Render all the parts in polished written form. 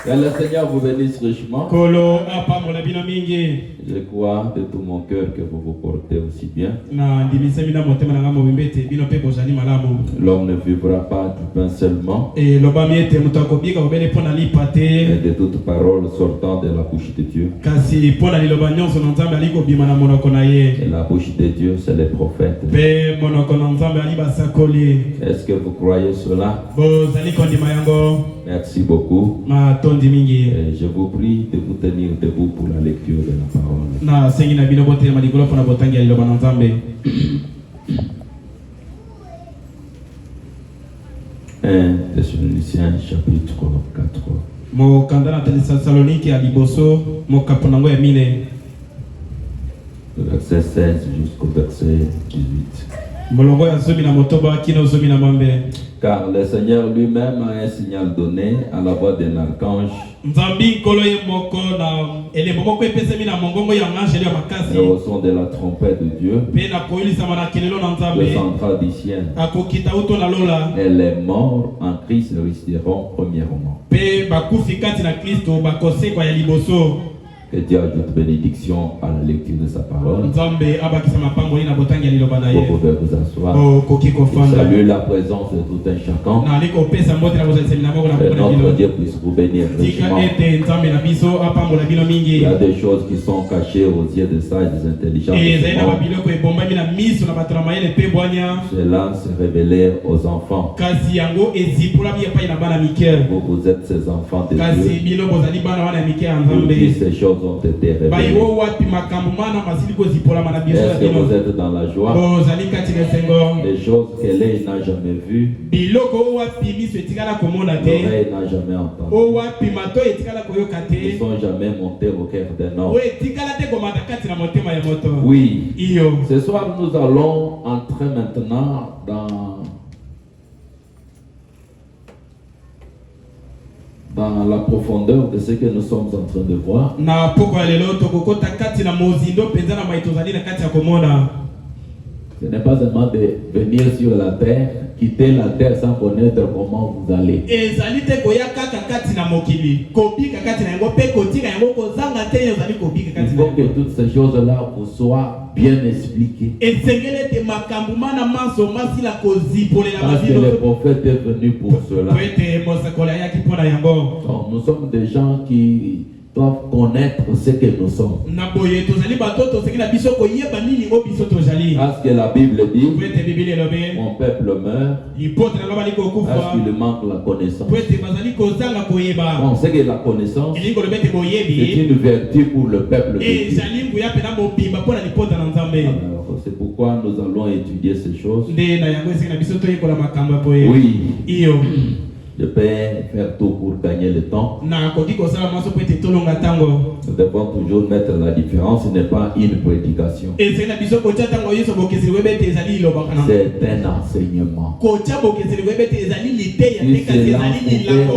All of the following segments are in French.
Que le Seigneur vous bénisse richement. Je crois de tout mon cœur que vous vous portez aussi bien. L'homme ne vivra pas du pain seulement, mais de toute parole sortant de la bouche de Dieu. Et la bouche de Dieu, c'est les prophètes. Est-ce que vous croyez cela? Merci beaucoup. Et je vous prie de vous tenir debout pour la lecture de la parole. 1 Thessaloniciens chapitre 4. Verset 16 jusqu'au verset 18. Car le Seigneur lui-même a un signal donné à la voix d'un archange. Et au son de la trompette de Dieu, le central du ciel. Et les morts en Christ resteront premièrement. Que Dieu ajoute bénédiction à la lecture de sa parole. Vous pouvez vous asseoir. Je salue la présence de tout un chacun. Que notre Dieu puisse vous bénir richement. Il y a des choses qui sont cachées aux yeux des sages et des intelligents. Cela se révélait aux enfants. Vous êtes ces enfants de Dieu. Toutes ces choses ont été révélées. Est-ce que vous êtes dans la joie? Des choses que l'œil n'a jamais vues, l'oreille n'a jamais entendues, ne sont jamais montées au cœur d'un homme. Oui, ce soir nous allons entrer maintenant dans la profondeur de ce que nous sommes en train de voir. Ce n'est pas seulement de venir sur la terre, quitter la terre sans connaître comment vous allez. Il faut que toutes ces choses-là vous soient bien expliquées. Parce que le prophète est venu pour cela. Donc, nous sommes des gens qui doivent connaître ce que nous sommes. Parce que la Bible dit, mon peuple meurt parce qu'il manque la connaissance. Bon, c'est que la connaissance, c'est une vertu pour le peuple de Dieu. Alors, c'est pourquoi nous allons étudier ces choses. Oui. Je peux faire tout pour gagner le temps. Nous devons toujours mettre la différence. Ce n'est pas une prédication. C'est un enseignement. Si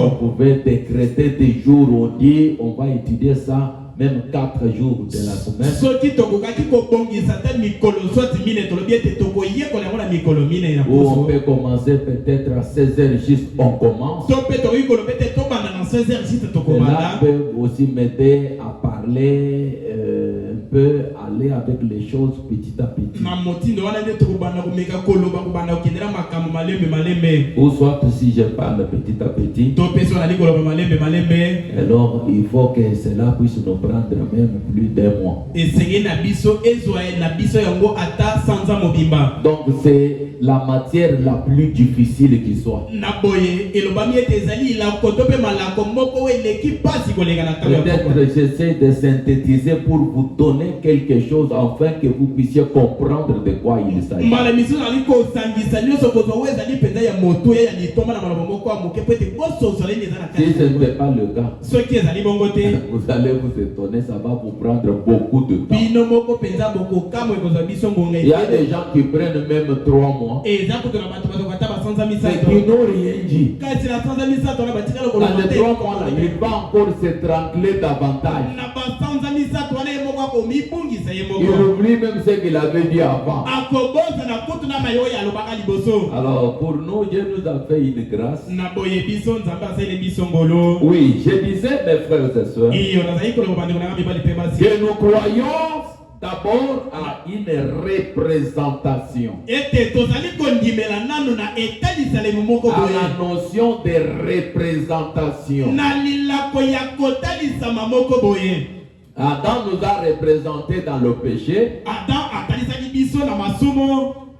on pouvait décréter des jours, on dit on va étudier ça. Même 4 jours de la semaine. Ou on peut commencer peut-être à 16h juste on commence. Cela peut aussi m'aider à parler un peu, aller avec les choses petit à petit. Ou soit si je parle petit à petit, alors il faut que cela puisse nous prendre même plus d'un mois. Donc c'est la matière la plus difficile qui soit. Peut-être j'essaie de synthétiser pour vous donner quelque chose afin que vous puissiez comprendre de quoi il s'agit. Si ce n'est pas le cas, vous allez vous étonner, ça va vous prendre beaucoup de temps. Il y a des gens qui prennent même 3 mois et qui n'ont rien dit. Dans les 3 mois là, il va encore se tranquiller davantage. Il oublie même ce qu'il avait dit avant. Alors pour nous, Dieu nous a fait une grâce. Oui, je disais, mes frères et sœurs, que nous croyons d'abord à une représentation, à la notion de représentation. Adam nous a représentés dans le péché.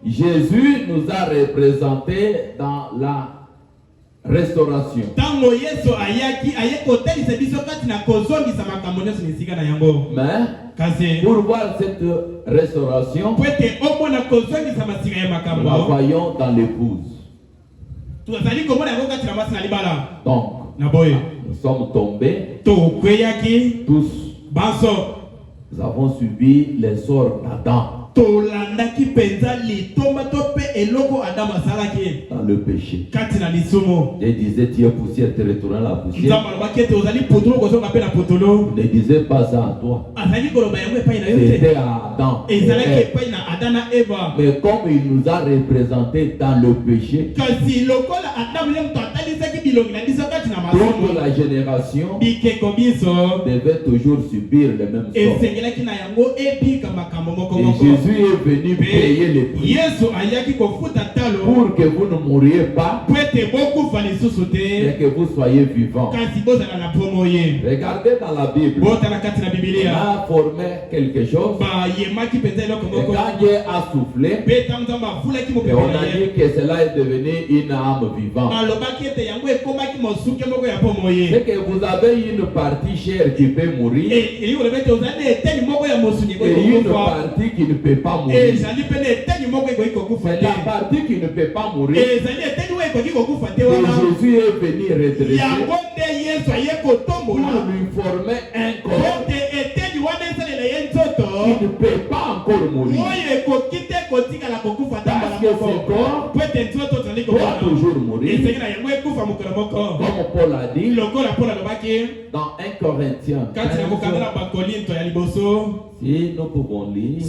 Jésus nous a représentés dans la restauration. Mais pour voir cette restauration, nous la voyons dans l'épouse. Donc, nous sommes tombés tous. Nous avons subi les sorts d'Adam dans le péché. Je disais, tu es poussière, tu retournes à la poussière. Ne disais pas ça à toi. C'était à Adam. Mais comme il nous a représentés dans le péché, toute la génération devait toujours subir les mêmes sorts. Et Jésus est venu payer les prix pour que vous ne mouriez pas, mais que vous soyez vivants. Regardez dans la Bible, on a formé quelque chose, et quand Dieu a soufflé, et on a dit que cela est devenu une âme vivante. C'est que vous avez une partie chère qui peut mourir et une partie qui ne peut pas mourir. C'est la partie qui ne peut pas mourir et Jésus est venu redresser pour lui former un corps qui ne peut pas encore mourir. Parce que ce corps doit toujours mourir. Comme Paul a dit dans 1 Corinthiens 15, si nous pouvons lire,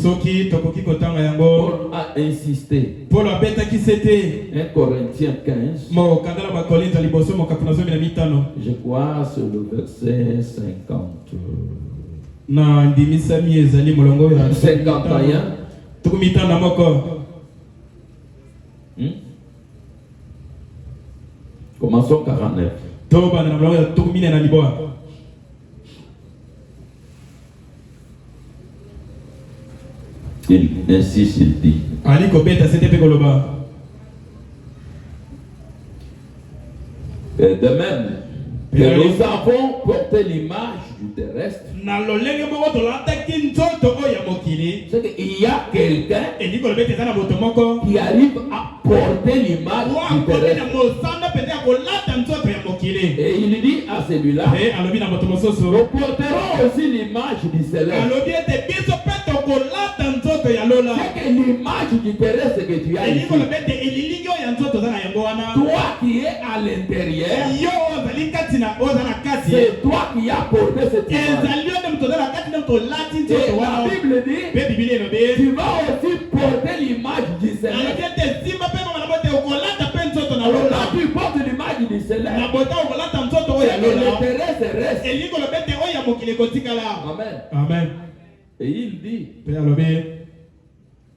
Paul a insisté. 1 Corinthiens 15, je crois c'est le verset 50. 51. Commençons 49. Il insiste, il dit. Et de même que nous avons porté l'image du terrestre, c'est qu'il y a quelqu'un qui arrive à porter l'image du terrestre. Et il dit à celui-là, nous porterons aussi l'image du céleste. C'est que l'image du terrestre que tu as ici, toi qui es à l'intérieur, c'est toi qui as porté cette image. Et la Bible dit, tu vas aussi porter l'image du céleste. Alors là, tu portes l'image du céleste. Et le terrestre reste. Amen. Amen. Et il dit,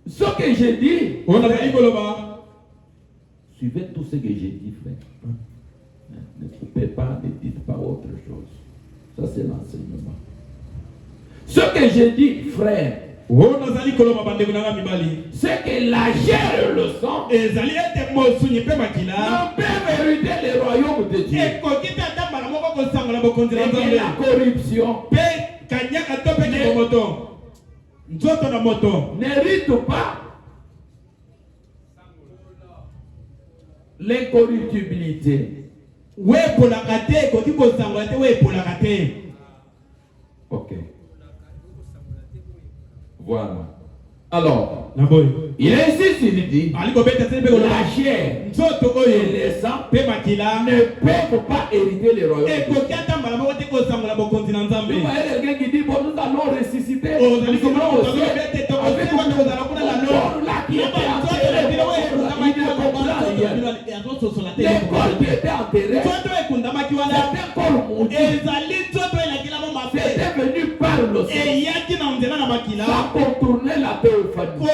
ce que j'ai dit, suivez tout ce que j'ai dit, frère. Ne coupez pas, ne dites pas autre chose. Ça, c'est l'enseignement. Ce que j'ai dit, frère, c'est que la chair et le sang ne peuvent hériter le royaume de Dieu. Et la corruption n'hérite pas l'incorruptibilité. Ok. Voilà. Alors, il insiste, il dit, la chair et les sangs ne peuvent pas hériter le royaume. Vous voyez quelqu'un qui dit, bon, nous allons ressusciter. Nous serons au ciel avec mon corps là qui était enterré. Les corps qui étaient enterrés, c'était un corps maudit. C'était venu par le ciel. Ça contournait la théophanie.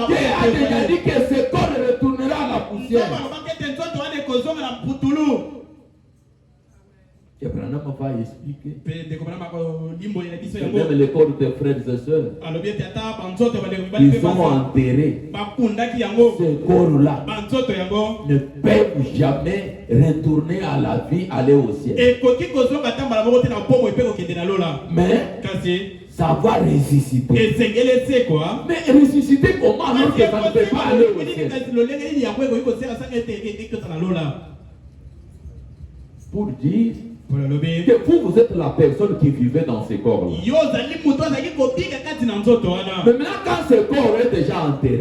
Dieu a déjà dit que ce corps retournera à la poussière. Et Branham va expliquer même les corps des frères et sœurs, ils sont enterrés. Ce corps-là ne peuvent jamais retourner à la vie, aller au ciel. Mais ça va ressusciter. Mais ressusciter comment alors que ça ne peut pas aller au ciel? Pour dire que vous êtes la personne qui vivait dans ce corps-là. Mais maintenant, quand ce corps est déjà enterré,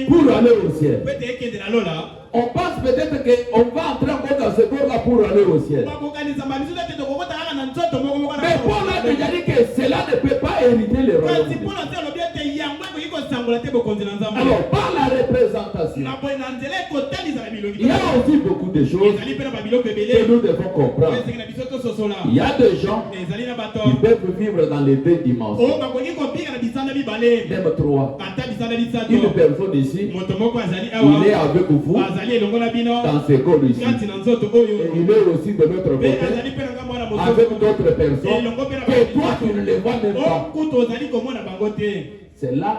pour aller au ciel, on pense peut-être qu'on va entrer encore dans ce corps-là pour aller au ciel. Mais Paul a déjà dit que cela ne peut pas hériter le royaume. Alors, par la représentation, il y a aussi beaucoup de choses que nous devons comprendre. Il y a des gens qui peuvent vivre dans les deux dimensions. Même trois. Une personne ici, il est avec vous dans ce corps ici. Et il est aussi de l'autre côté avec d'autres personnes que toi tu ne les vois même pas. Cela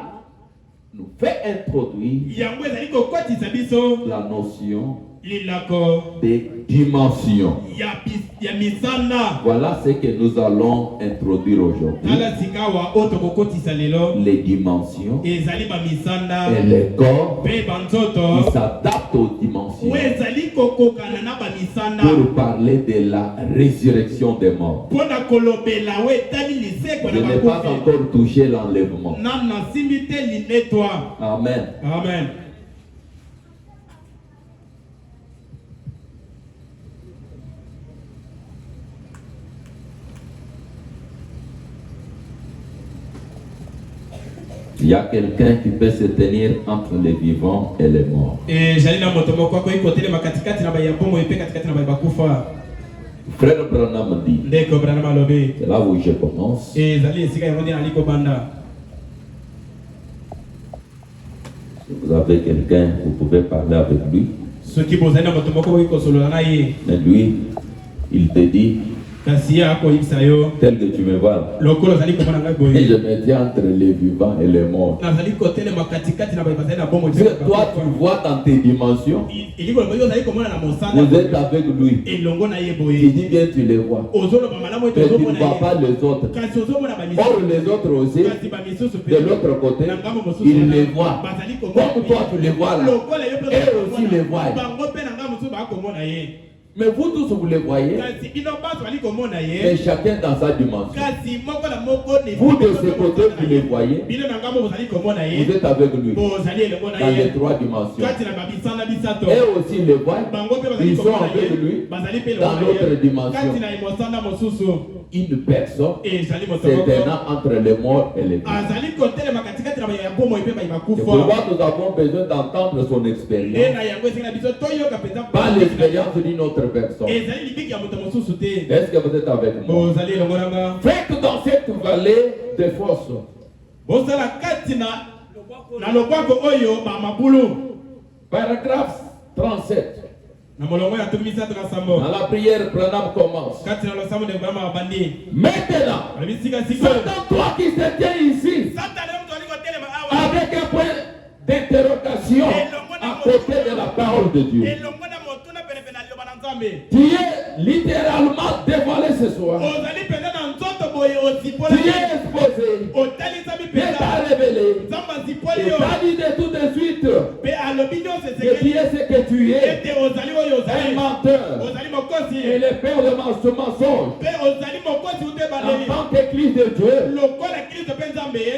nous fait introduire la notion des dimensions. Voilà ce que nous allons introduire aujourd'hui. Les dimensions et les corps qui s'adaptent aux dimensions pour parler de la résurrection des morts. Je n'ai pas encore touché l'enlèvement. Amen. Amen. Il y a quelqu'un qui peut se tenir entre les vivants et les morts. Frère Branham dit, c'est là où je commence. Si vous avez quelqu'un, vous pouvez parler avec lui. Mais lui, il te dit, tel que tu me vois, et je me tiens entre les vivants et les morts. Toi, tu vois dans tes dimensions, vous êtes avec lui. Tu dis bien, tu les vois. Mais tu ne vois pas les autres. Or, les autres aussi, de l'autre côté, ils les voient. Comme toi, tu les vois là. Et aussi les voient. Mais vous tous, vous les voyez. Mais chacun dans sa dimension. Vous de ce côté, vous les voyez. Vous êtes avec lui. Dans les trois dimensions. Et aussi les voient. Ils sont avec lui. Dans l'autre dimension. Une personne s'éternant entre les morts et les vivants. Et pourquoi nous avons besoin d'entendre son expérience? Pas l'expérience d'une autre personne. Est-ce que vous êtes avec moi? Faites dans cette vallée des fosses. Paragraphe 37. Dans la prière, Branham commence. Maintenant, Satan, toi qui te tiens ici, avec un point d'interrogation à côté de la parole de Dieu. Tu es littéralement dévoilé ce soir. Tu es exposé. Dieu t'a révélé. Il t'a dit de tout de suite que tu es ce que tu es. Un menteur. Et le père de ce mensonge. En tant qu'église de Dieu.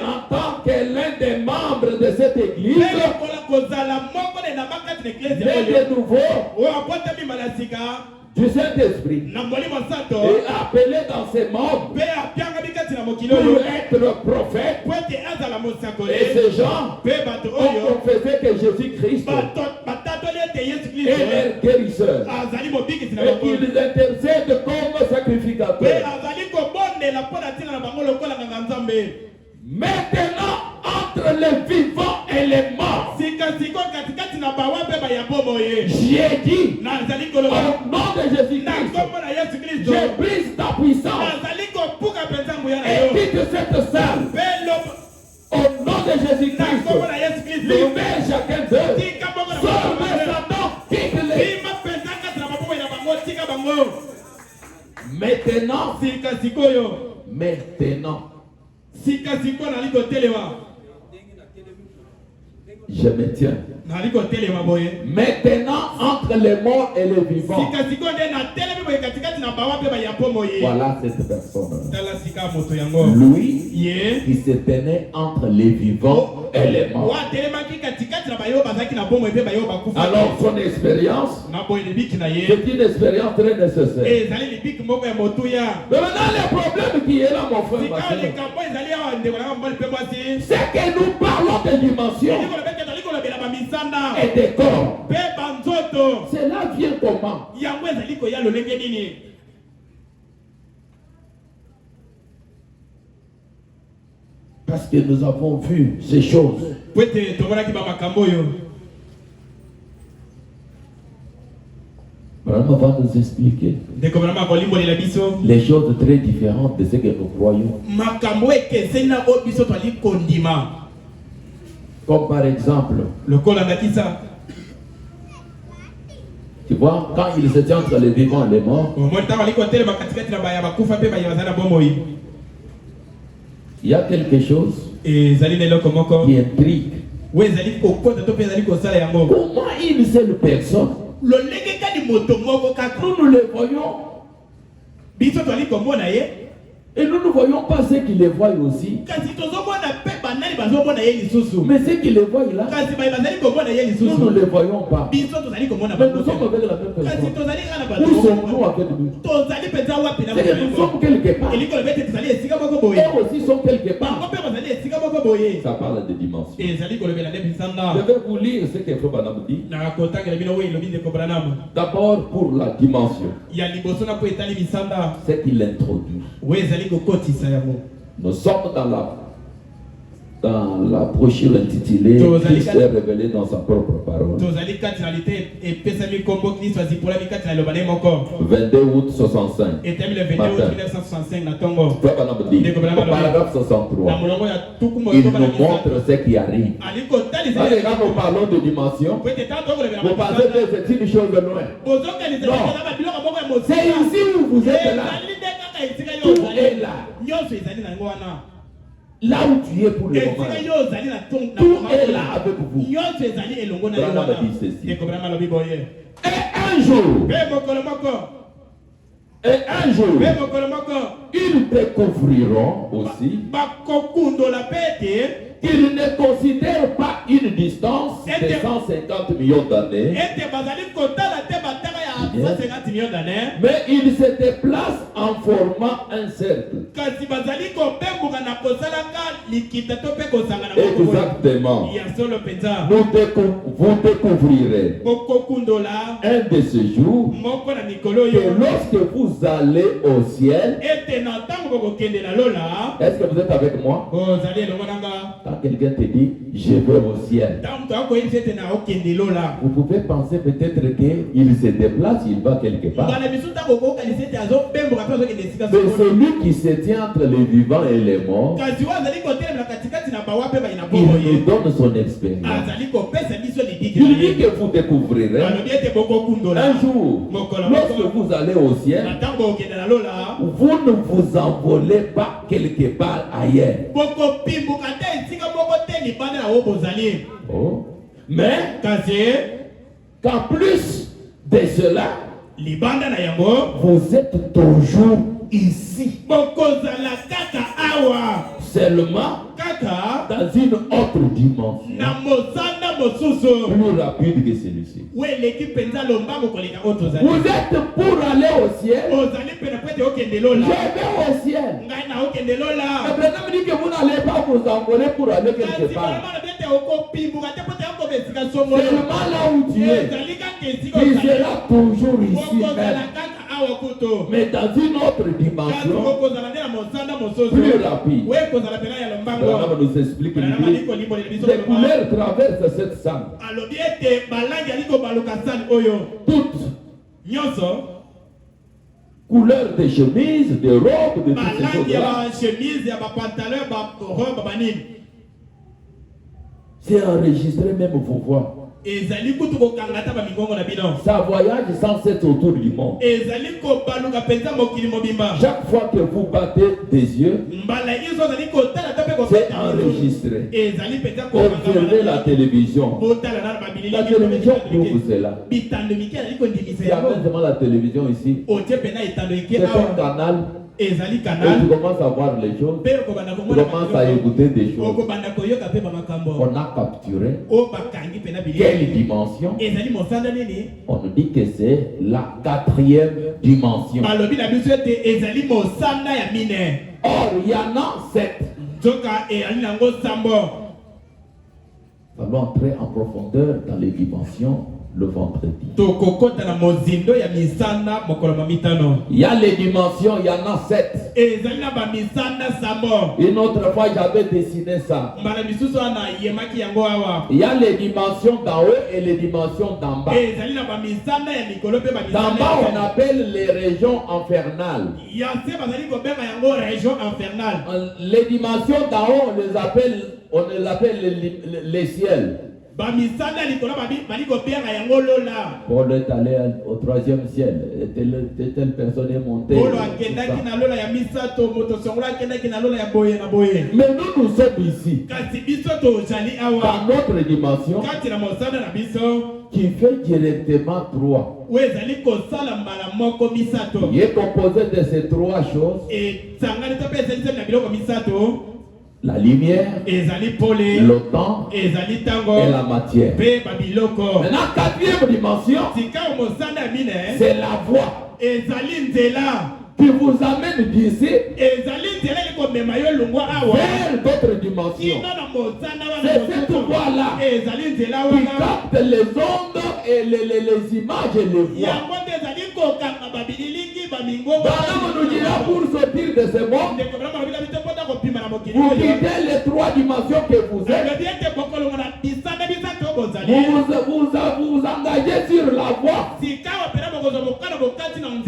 En tant que l'un des membres de cette église. Né de nouveau. du Saint-Esprit et appelé dans ces mondes pour être prophète. Et ces gens ont confessé que Jésus-Christ est leur guérisseur. Et ils intercèdent comme sacrificateurs. Maintenant, entre les vivants et les morts, j'ai dit, au nom de Jésus-Christ, je brise ta puissance et quitte cette salle. Au nom de Jésus-Christ, libère chacun d'eux. Sors de Satan, quitte-les. Maintenant, je me tiens. Maintenant, entre les morts et les vivants, voilà cette personne. Lui, qui se tenait entre les vivants et les morts. Alors, son expérience, c'est une expérience très nécessaire. Mais maintenant, le problème qui est là, mon frère, c'est que nous parlons de dimensions et des corps. Cela vient comment? Parce que nous avons vu ces choses. Vraiment va nous expliquer les choses très différentes de ce que nous croyons. Comme par exemple, tu vois, quand il se tient entre les vivants et les morts, il y a quelque chose qui intrigue. Comment une seule personne, nous le voyons, et nous ne voyons pas ceux qui les voient aussi. Mais ceux qui les voient là, nous ne les voyons pas. Mais nous sommes avec la même personne. Où sommes-nous avec lui? C'est que nous sommes quelque part. Eux aussi sont quelque part. Ça parle de dimension. Je vais vous lire ce que Frère Branham dit. D'abord pour la dimension. C'est qu'il introduit. Nous sommes dans la brochure intitulée Christ est révélé dans sa propre parole. 22 août 65. Paragraphe 63. Il nous montre ce qui arrive. Quand nous parlons de dimension, vous pensez que c'est une chose de loin. Non. C'est ici où vous êtes là. Tout est là. Là où tu es pour le moment, tout est là avec vous. Branham dit ceci. Et un jour, ils découvriront aussi qu'ils ne considèrent pas une distance de 150 millions d'années, mais ils se déplacent en formant un cercle. Exactement. Vous découvrirez un de ces jours que lorsque vous allez au ciel, est-ce que vous êtes avec moi? Quand quelqu'un te dit je vais au ciel, vous pouvez penser peut-être qu'il se déplace, il va quelque part. Mais celui qui se tient entre les vivants et les morts, il nous donne son expérience. Il dit que vous découvrirez un jour, lorsque vous allez au ciel, vous ne vous envolez pas quelque part ailleurs. Oh. Mais qu'en plus de cela, vous êtes toujours ici. Seulement dans une autre dimension. plus rapide que celui-ci. Vous êtes pour aller au ciel. Je vais au ciel. Mais maintenant, me dit que vous n'allez pas vous envoler pour aller quelque part. Seulement là où tu es, tu seras toujours ici même. Mais dans une autre dimension, plus rapide. Branham nous explique que les couleurs traversent cette salle. Toutes couleurs de chemise, de robes, de toutes ces choses-là. C'est enregistré même vos voix. Ça voyage sans cesse autour du monde. Chaque fois que vous battez des yeux, c'est enregistré. Observez la télévision. La télévision prouve cela. Il y a même devant la télévision ici. C'est un canal. Et tu commences à voir les choses, tu commences à écouter des choses. On a capturé quelle dimension? On nous dit que c'est la 4e dimension. Or, il y en a 7. Nous allons entrer en profondeur dans les dimensions le vendredi. Il y a les dimensions, il y en a 7. Une autre fois, j'avais dessiné ça. Il y a les dimensions d'en haut et les dimensions d'en bas. D'en bas, on appelle les régions infernales. Les dimensions d'en haut, on les appelle les ciels. Paul est allé au 3e ciel. Telle personne est montée. Mais nous sommes ici. Dans notre dimension, qui fait directement 3. Il est composé de ces 3 choses. La lumière, le temps et la matière. Maintenant, 4e dimension, c'est la voix qui vous amène d'ici vers d'autres dimensions. C'est cette voix-là qui capte les ondes et les images et les voix. Branham nous dira pour sortir de ce monde, vous quittez les 3 dimensions que vous êtes. Vous engagez sur la voie.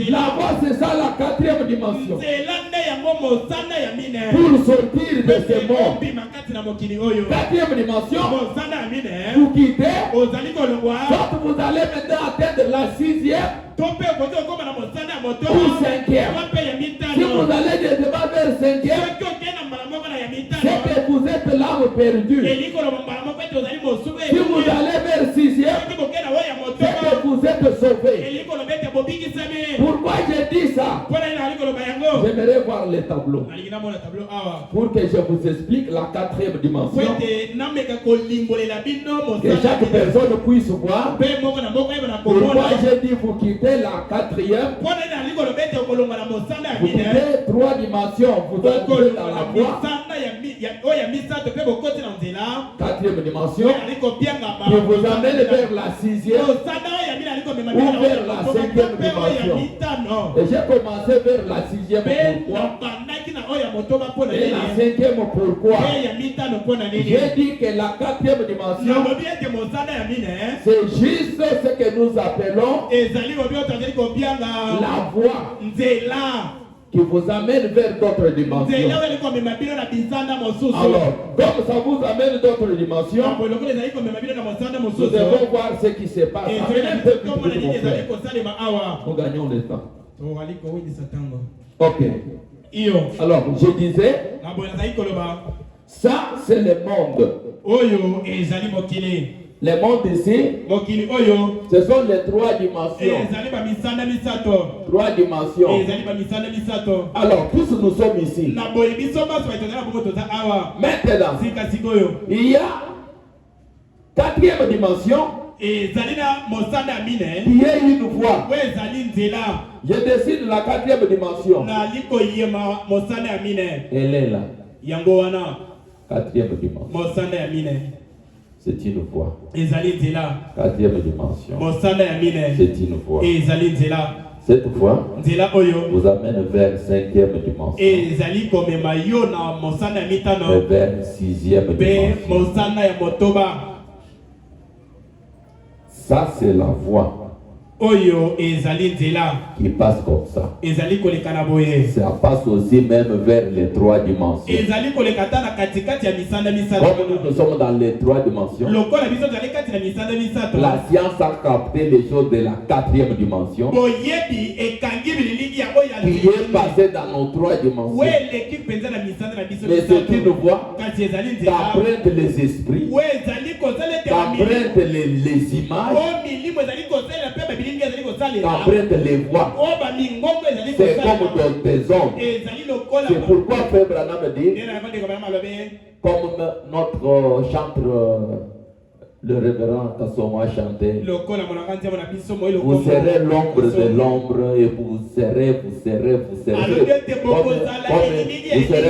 La voie, c'est ça la 4e dimension. Pour sortir de ce monde. 4e dimension, vous quittez. Soit vous allez maintenant atteindre la 6e. Ou 5e. Si vous allez devant vers 5e, c'est que vous êtes l'âme perdue. Si vous allez vers 6e, c'est que vous êtes sauvé. Pourquoi j'ai dit ça? J'aimerais voir les tableaux pour que je vous explique la 4e dimension, que chaque personne puisse voir pourquoi j'ai dit vous quittez la 4e. Vous quittez 3 dimensions, vous entrez dans la voie. 4e dimension qui vous amène vers la 6e ou vers la 5e dimension. Et j'ai commencé vers la 6e. Pourquoi? Et la 5e pourquoi? J'ai dit que la 4e dimension, c'est juste ce que nous appelons la voie qui vous amène vers d'autres dimensions. Alors, comme ça vous amène d'autres dimensions, nous devons voir ce qui se passe. Nous gagnons le temps. Ok. Alors, je disais, ça c'est le monde. Les mondes ici, ce sont les 3 dimensions. 3 dimensions. Alors, tous nous sommes ici. Maintenant, il y a Quatrième dimension, et Zalina Mosanda Mine, qui est une voie. Ouais, Zaline Zela. Je décide la quatrième dimension. Na liko yema Mosanda Mine. Elle est là. Yangoana. Quatrième dimension. Mosanda Mine. C'est une voie. Et Zaline Zela. Quatrième dimension. Mosanda Mine. C'est une voie. Et Zaline Zela. Cette voie vous amène vers cinquième dimension. Et Zali comme mayo na Mosanda Mitano. Et vers sixième dimension. Mosanda ya Motoba. Ça c'est la voie Oyo ezali nzela qui passe comme ça. Ezali koleka boye. Ça passe aussi même vers les trois dimensions. Ezali koleka na katikati ya misanda misato. Comme nous sommes dans les trois dimensions, lokola biso zali kati na misanda misato. La science a capté les choses de la quatrième dimension. Boyebi ekangi bilingi ya oya qui est passé dans nos trois dimensions. We l'équipe penza na misanda na biso. Mais c'est une voie kati ezali nzela. Qu'apprennent les esprits. We ezali kozala te. Qu'apprennent les images. O milimo ezali kozala pe qu'apprennent les voix. C'est comme dans tes hommes. C'est pourquoi Frère Branham dit, comme notre chanteur, le révérend Kasoma chantait, vous serez l'ombre de l'ombre et vous serez vous serez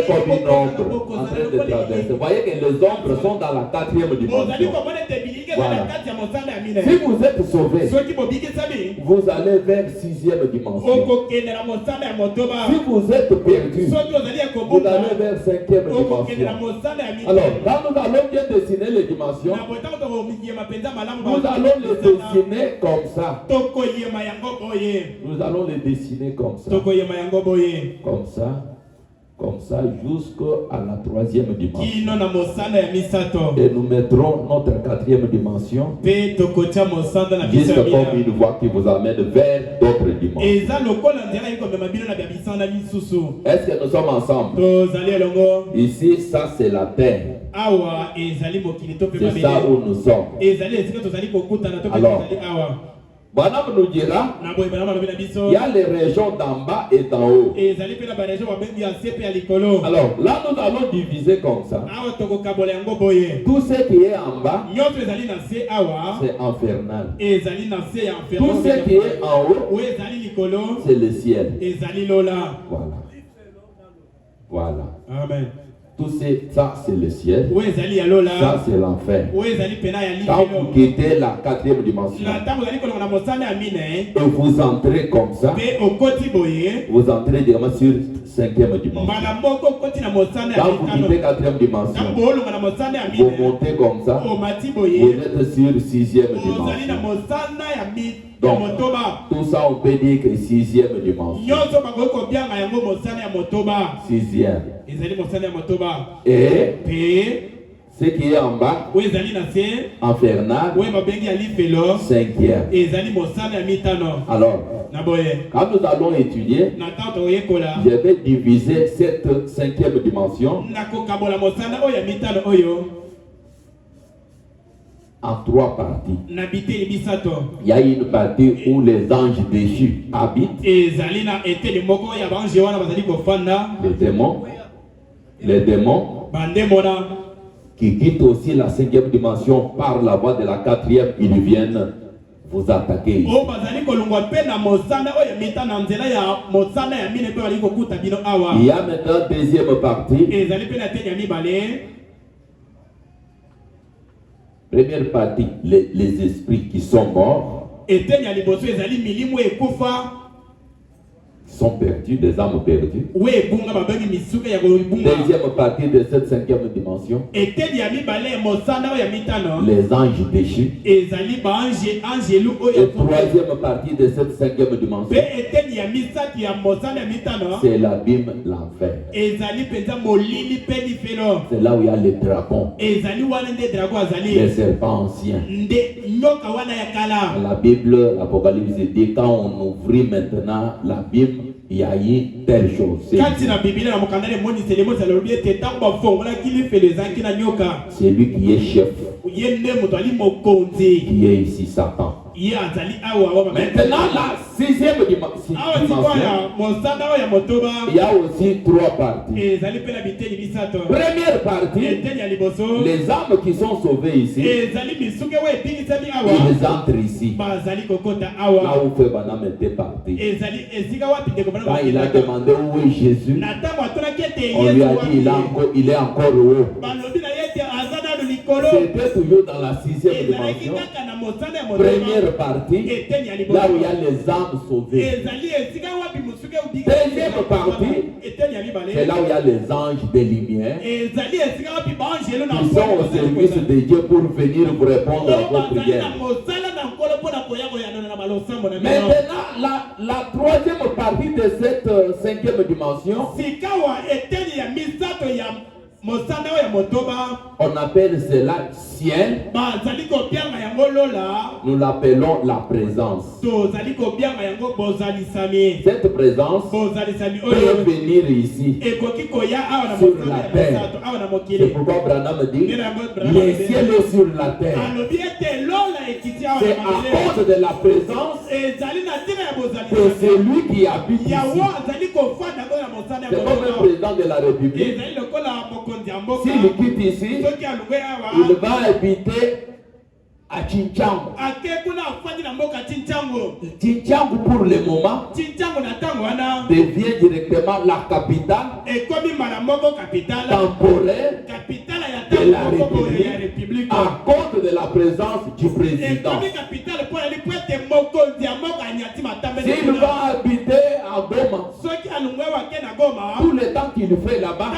comme une ombre en train de traverser. Vous voyez que les ombres sont dans la quatrième dimension. Voilà. Si vous êtes sauvé, vous allez vers sixième dimension. Si vous êtes perdu, vous allez vers cinquième dimension. Alors, quand nous allons bien dessiner les dimensions, nous allons les dessiner comme ça. Nous allons les dessiner comme ça. Comme ça. Comme ça, jusqu'à la troisième dimension. Et nous mettrons notre quatrième dimension jusqu'à comme une voie qui vous amène vers d'autres dimensions. Est-ce que nous sommes ensemble? Ici, ça c'est la terre. C'est ça où nous sommes. Alors, Branham nous dira, il y a les régions d'en bas et d'en haut. Alors là, nous allons diviser comme ça. Tout ce qui est en bas, c'est infernal. Tout ce qui est en haut, c'est le ciel. Voilà. Voilà. Amen. Tout ça, c'est le ciel. Ça, c'est l'enfer. Quand vous quittez la quatrième dimension et vous entrez comme ça, vous entrez directement sur cinquième dimension. Quand vous quittez quatrième dimension, vous montez comme ça, vous êtes sur sixième dimension. Donc, tout ça, on peut dire que sixième dimension. Sixième. Et ce qui est en bas, infernal, cinquième. Alors, quand nous allons étudier, je vais diviser cette cinquième dimension en trois parties. Il y a une partie où les anges déchus habitent. Les démons qui quittent aussi la cinquième dimension par la voie de la quatrième, ils viennent vous attaquer. Il y a maintenant deuxième partie. Première partie, les esprits qui sont morts, sont perdus, des âmes perdues. Deuxième partie de cette cinquième dimension, les anges déchus. Et troisième partie de cette cinquième dimension, c'est l'abîme, l'enfer. C'est là où il y a les dragons, les serpents anciens. La Bible, l'Apocalypse dit, quand on ouvrit maintenant l'abîme, il y a eu telle chose. C'est lui qui est chef, qui est ici Satan. Maintenant, la sixième dimension, il y a aussi trois parties. Première partie, les âmes qui sont sauvées ici, ils entrent ici. Là où Frère Branham était parti. Quand il a demandé où est Jésus, on lui a dit il est encore au haut. C'était toujours dans la sixième dimension. Première partie, là où il y a les âmes sauvées. Deuxième partie, c'est là où il y a les anges des lumières qui sont au service de Dieu pour venir vous répondre à vos prières. Maintenant, la troisième partie de cette cinquième dimension, on appelle cela ciel. Nous l'appelons la présence. Cette présence peut venir ici sur la terre. C'est pourquoi Branham dit les ciels sur la terre. C'est à cause de la présence que c'est lui qui habite ici. C'est comme le président de la République. S'il quitte ici, il va habiter à Chinchango. Chinchango pour le moment devient directement la capitale temporaire de la République à cause de la présence du président. S'il va habiter à Goma, tout le temps qu'il fait là-bas,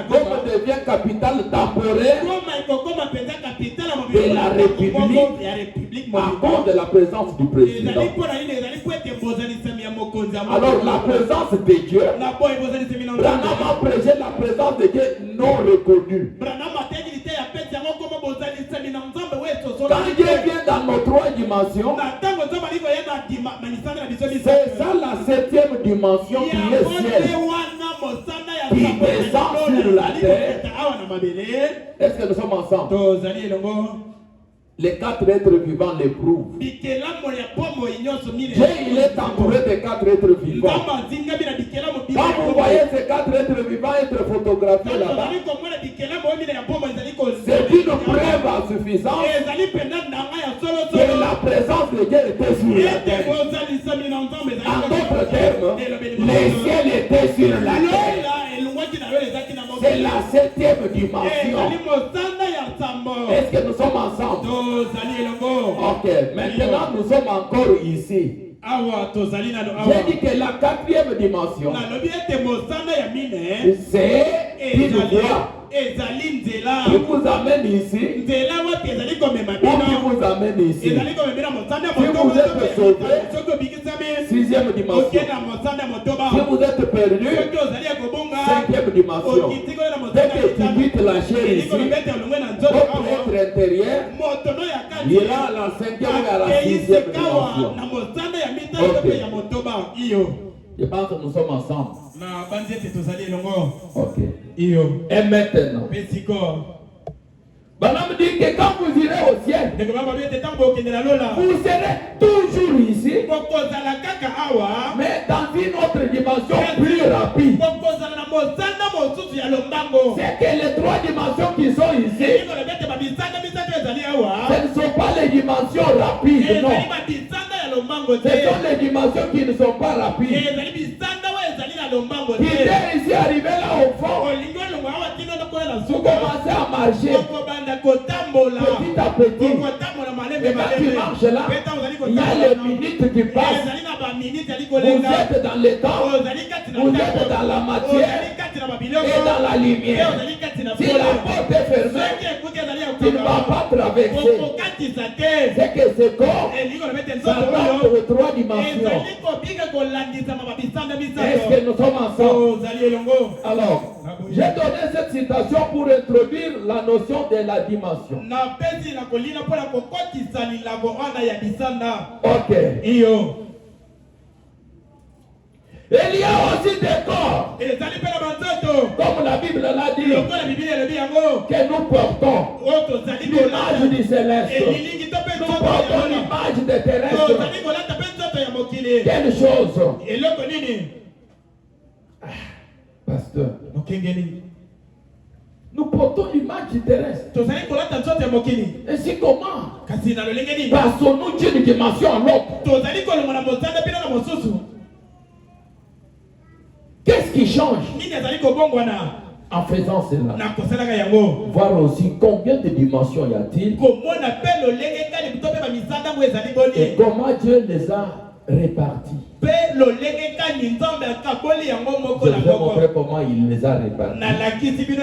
Goma devient capitale temporaire de la République à cause de la présence du président. Alors la présence de Dieu, Branham a prêché la présence de Dieu non reconnue. Quand Dieu vient dans nos trois dimensions, c'est ça la septième dimension qui est ciel, qui descend sur la terre. Est-ce que nous sommes ensemble? Les quatre êtres vivants l'éprouvent. Dieu, il est entouré de quatre êtres vivants. Quand vous voyez ces quatre êtres vivants être photographiés là-bas, c'est une preuve suffisante que la présence de Dieu était sur la terre. En d'autres termes, les ciels étaient sur la terre. C'est la septième dimension. Est-ce que nous sommes ensemble? Ok, maintenant nous sommes encore ici. J'ai dit que la quatrième dimension, c'est une voie qui vous amène ici, ou qui vous amène ici. Si vous êtes sauvé, sixième dimension. Si vous êtes perdu, cinquième dimension. Dès que tu quittes la chair ici, votre être intérieur ira à la cinquième et à la sixième dimension. Okay. Je pense que nous sommes ensemble. Ok. Et maintenant, Branham dit que quand vous irez au ciel, vous serez toujours ici, mais dans une autre dimension plus rapide. C'est que les trois dimensions qui sont ici, ce ne sont pas les dimensions rapides, non. Ce sont les dimensions qui ne sont pas rapides. Il est ici arrivé là au fond. Vous commencez à marcher petit à petit. Et quand tu marches là, il y a les minutes qui passent. Vous êtes dans le temps, vous êtes dans la matière et dans la lumière. Si la porte est fermée, tu ne vas pas traverser. C'est que ce corps s'adapte aux trois dimensions. Est-ce que nous sommes ensemble? Alors, j'ai donné cette citation pour introduire la notion de la dimension. Ok. Il y a aussi des corps, comme la Bible l'a dit, que nous portons l'image du céleste. Nous portons l'image des terrestres. Quelle chose? Pasteur, nous portons l'image du terrestre. Et c'est comment? Passons-nous d'une dimension à l'autre. Qu'est-ce qui change en faisant cela? Voir aussi combien de dimensions y a-t-il et comment Dieu les a réparties. Je vais montrer comment il les a répartis. Il y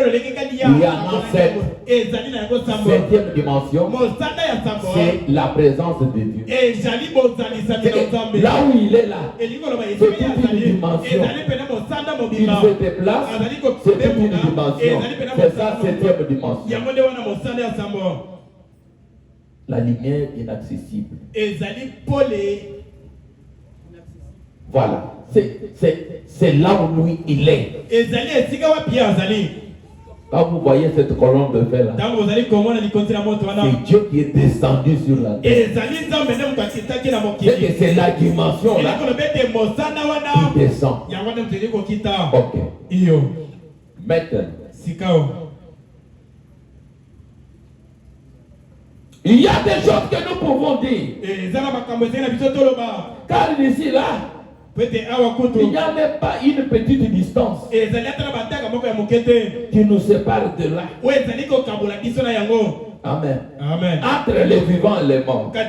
en a 7. Septième dimension, c'est la présence de Dieu. Là où il est là, c'est toute une dimension. Il se déplace, c'est toute une dimension. C'est ça, septième dimension. La lumière inaccessible. Voilà, c'est là où lui il est. Quand vous voyez cette colonne de fer là, c'est Dieu qui est descendu sur la terre. C'est la dimension là qui descend. Ok. Maintenant, il y a des choses que nous pouvons dire. Car d'ici là, il n'y a même pas une petite distance qui nous sépare de là. Amen. Amen. Entre les vivants et les morts. Une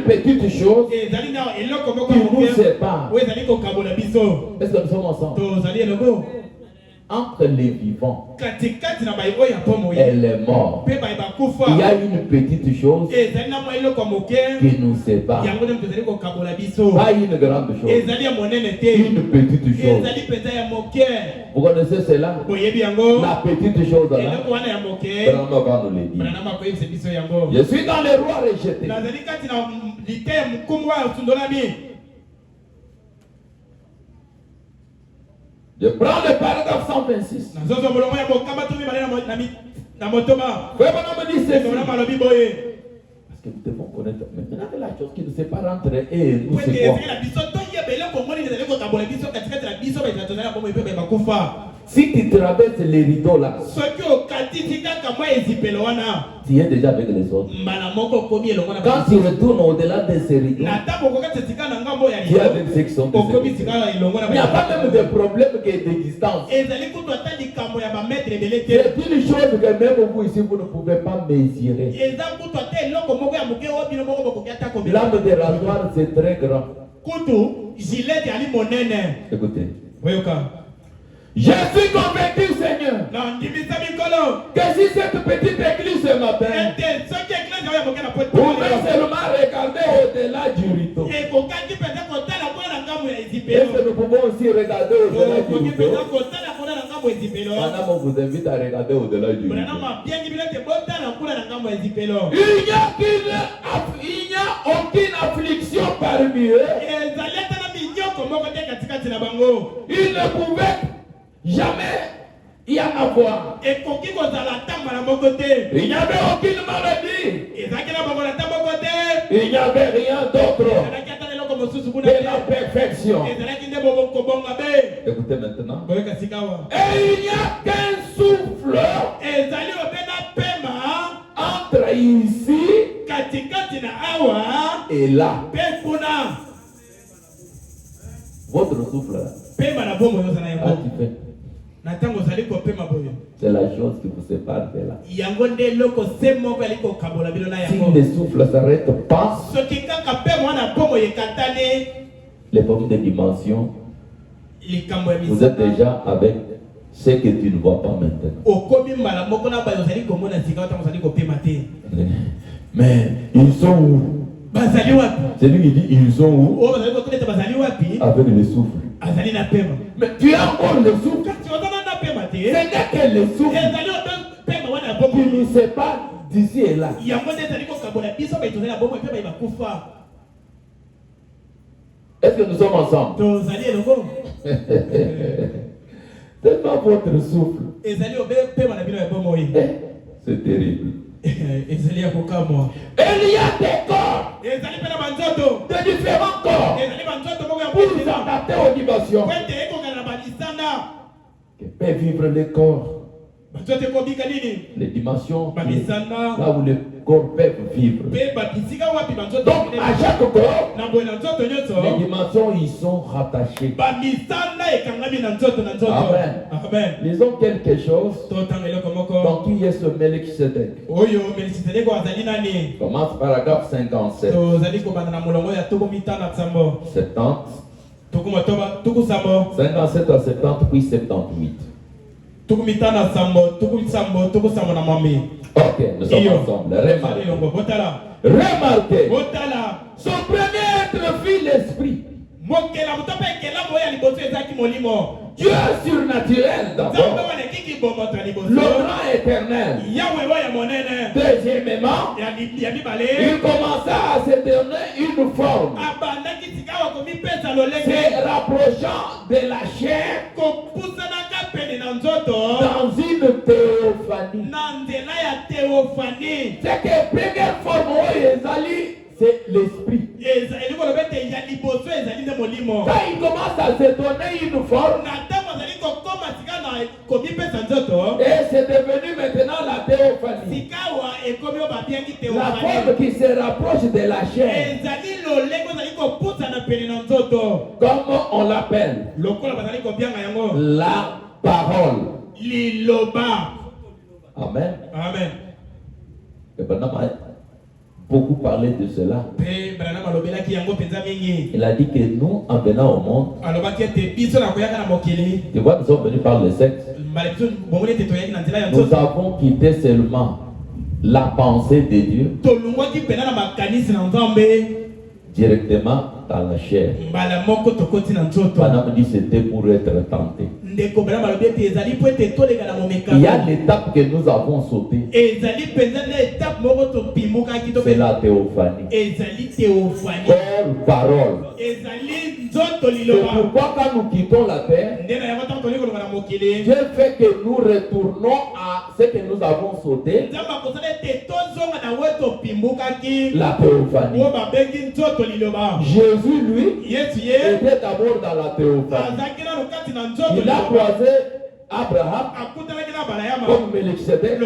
petite chose qui nous sépare. Est-ce que nous sommes ensemble? Entre les vivants et les morts, il y a une petite chose qui nous sépare. Pas une grande chose, une petite chose. Vous connaissez cela? La petite chose là, Branham va nous le dire. Je suis dans les rois rejetés. Je prends le paragraphe 126. Parce que nous devons connaître maintenant la chose qui nous sépare entre eux et nous, c'est quoi? Si tu traverses les rideaux là, tu es déjà avec les autres. Quand tu retournes au-delà de ces rideaux, tu es avec ceux qui sont de ces rideaux. Il n'y a pas même de problème qui est de distance. C'est une chose que même vous ici, vous ne pouvez pas mesurer. L'âme de rasoir, c'est très grand. Écoutez. Je suis convaincu, Seigneur, que si cette petite église ce matin pouvait seulement regarder au-delà du rideau, et que nous pouvons aussi regarder au-delà du rideau. Madame, on vous invite à regarder au-delà du rideau. Il n'y a aucune affliction parmi eux. Ils ne pouvaient jamais y en avoir. Il n'y avait aucune maladie. Il n'y avait rien d'autre que la perfection. Écoutez maintenant. Et il n'y a qu'un souffle entre ici et là. Votre souffle là. C'est la chose qui vous sépare de là. Si le souffle ne s'arrête pas, les pommes de dimension, vous êtes déjà avec ce que tu ne vois pas maintenant. Mais ils sont où? C'est lui qui dit ils sont où? Avec le souffle. Mais tu as encore le souffle. Ce n'est que le souffle qui nous sépare d'ici et là. Et Est-ce que nous sommes ensemble? C'est pas votre souffle. C'est terrible. Il y a des corps, de différents corps, pour nous adapter aux dimensions que peuvent vivre les corps. Les dimensions là où les corps peuvent vivre. Donc à chaque corps, les dimensions y sont rattachées. Amen. Lisons quelque chose. Donc qui est ce Melchisedec? Commence paragraphe 57. 57 à 70 puis 78. Ok, nous sommes ensemble. Remarquez. Son premier être fit l'esprit. Dieu surnaturel d'abord. Le grand éternel. Deuxièmement, il commença à se donner une forme. Se rapprochant de la chair dans une théophanie. C'est que la première forme c'est l'esprit. Quand il commence à se donner une forme, et c'est devenu maintenant la théophanie. La forme qui se rapproche de la chair. Comme on l'appelle, la parole. Amen. Amen. Et beaucoup parlé de cela. Il a dit que nous, en venant au monde, tu vois, nous sommes venus par le sexe. Nous avons quitté seulement la pensée de Dieu directement dans la chair. Madame dit c'était pour être tenté. Il y a l'étape que nous avons sautée. C'est la théophanie. Corps, parole. C'est pourquoi quand nous quittons la terre, Dieu fait que nous retournons à ce que nous avons sauté. La théophanie. Jésus, lui, était d'abord dans la théophanie. Il a croisé Abraham comme Melchisedec.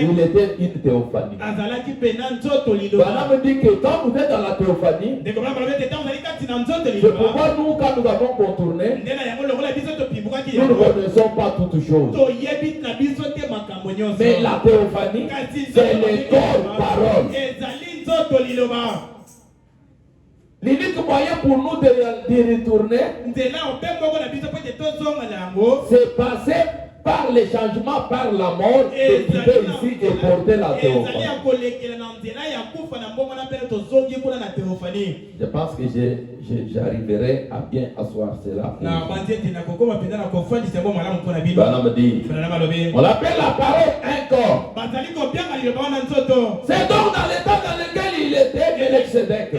Il était une théophanie. Madame dit que quand vous êtes dans la théophanie, c'est pourquoi nous, quand nous avons contourné, nous ne connaissons pas toutes choses. Mais la théophanie, c'est les corps paroles. L'unique moyen pour nous de retourner, c'est passer par les changements, par la mort, et quitter ici et porter la théophanie. Je pense que j'arriverai à bien asseoir cela. On l'appelle la parole un corps. C'est donc dans l'état dans lequel il était Melchisedec. Il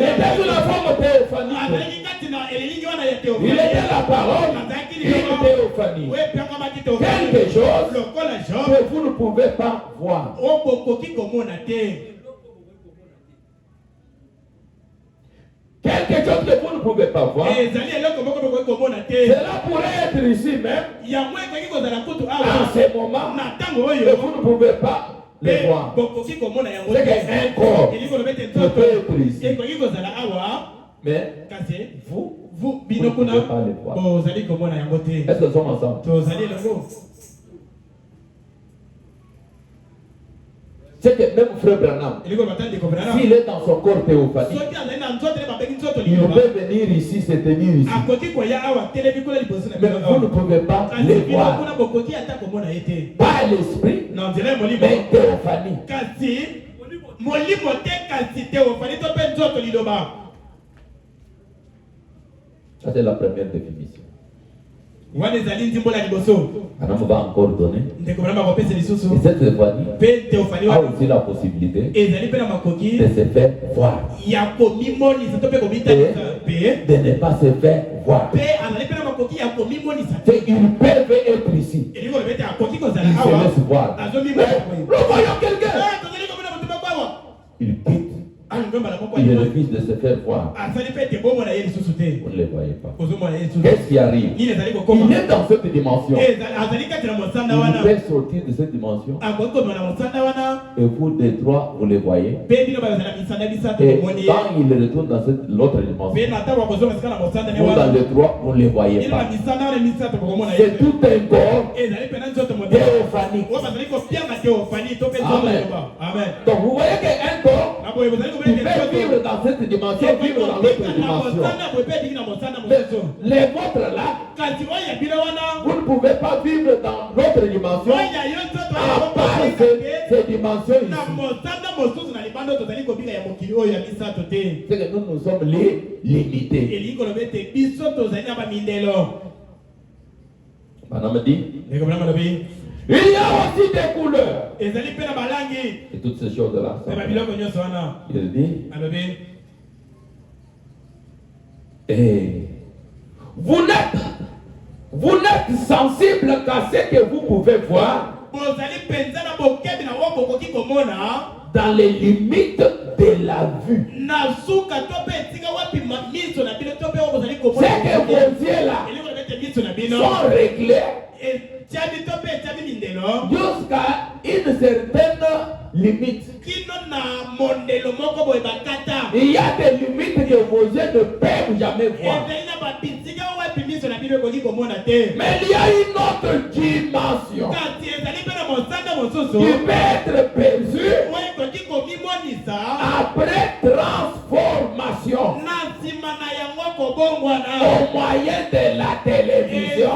était sous la forme théophanique. Il était la parole, une théophanie. Quelque chose que vous ne pouvez pas voir. Quelque chose que vous ne pouvez pas voir. Cela pourrait être ici même. À ce moment, que vous ne pouvez pas le voir. C'est qu'un corps ne peut être ici. Mais vous ne pouvez pas le voir. Est-ce que nous sommes ensemble? C'est que même frère Branham, s'il est dans son corps théophanique, il peut venir ici, se tenir ici. Mais vous ne pouvez pas les voir. Pas l'esprit, mais théophanie. Ça, c'est la première définition. Madame va encore donner. Et cette famille a aussi la possibilité de se faire voir. Et de ne pas se faire voir. Ils peuvent être ici. Ils se laissent voir. Nous voyons quelqu'un. Il quitte. Il est le fils de se faire voir. Vous ne les voyez pas. Qu'est-ce qui arrive? Il est dans cette dimension. Il peut sortir de cette dimension. Et vous, des trois, vous les voyez. Et quand il retourne dans l'autre dimension, vous, dans les trois, vous ne les voyez pas. C'est tout un corps théophanique. Amen. Donc vous voyez qu'un corps qui peut vivre dans cette dimension, vivre dans l'autre dimension. Les vôtres là, vous ne pouvez pas vivre dans l'autre dimension à part ces dimensions ici. C'est que nous sommes limités. Madame dit, il y a aussi des couleurs. Et toutes ces choses-là. Il dit. Et vous n'êtes sensible qu'à ce que vous pouvez voir dans les limites de la vue. C'est que vos yeux là sont réglés jusqu'à une certaine limite. Il y a des limites que vos yeux ne peuvent jamais voir. Mais il y a une autre dimension qui peut être perçue après transformation au moyen de la télévision.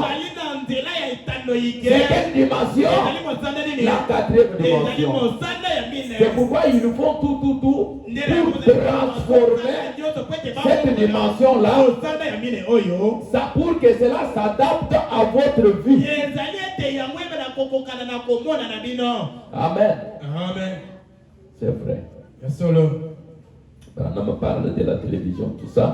C'est quelle dimension? La quatrième dimension. C'est pourquoi ils font tout pour transformer cette dimension-là, ça pour que cela s'adapte à votre vie. Amen. C'est vrai. On me parle de la télévision, tout ça.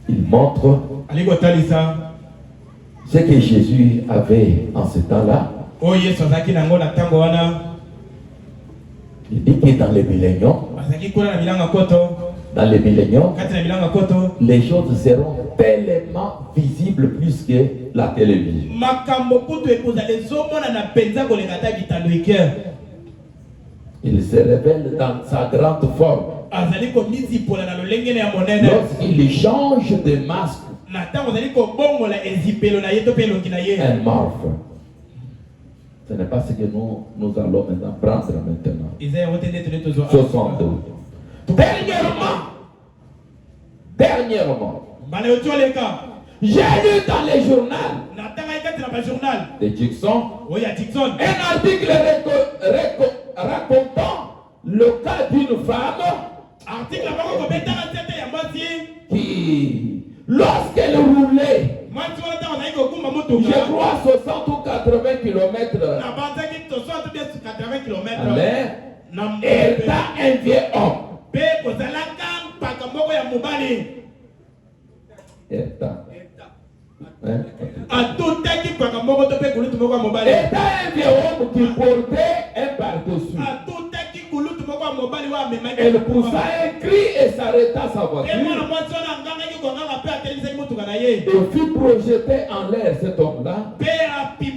Il montre ce que Jésus avait en ce temps-là. Il dit que dans les milléniums, les choses seront tellement visibles plus que la télévision. Il se révèle dans sa grande forme. Lorsqu'il change de masque, un morphe. Ce n'est pas ce que nous allons maintenant prendre maintenant. 62. Dernièrement, j'ai lu dans les journaux de Dixon un article racontant le cas d'une femme qui, lorsqu'elle roulait, je crois 60 ou 80 km, elle a un vieux homme. Un vieux homme qui portait un par-dessus. Elle poussa un cri et s'arrêta sa voiture. Et fut projeté en l'air cet homme-là. Et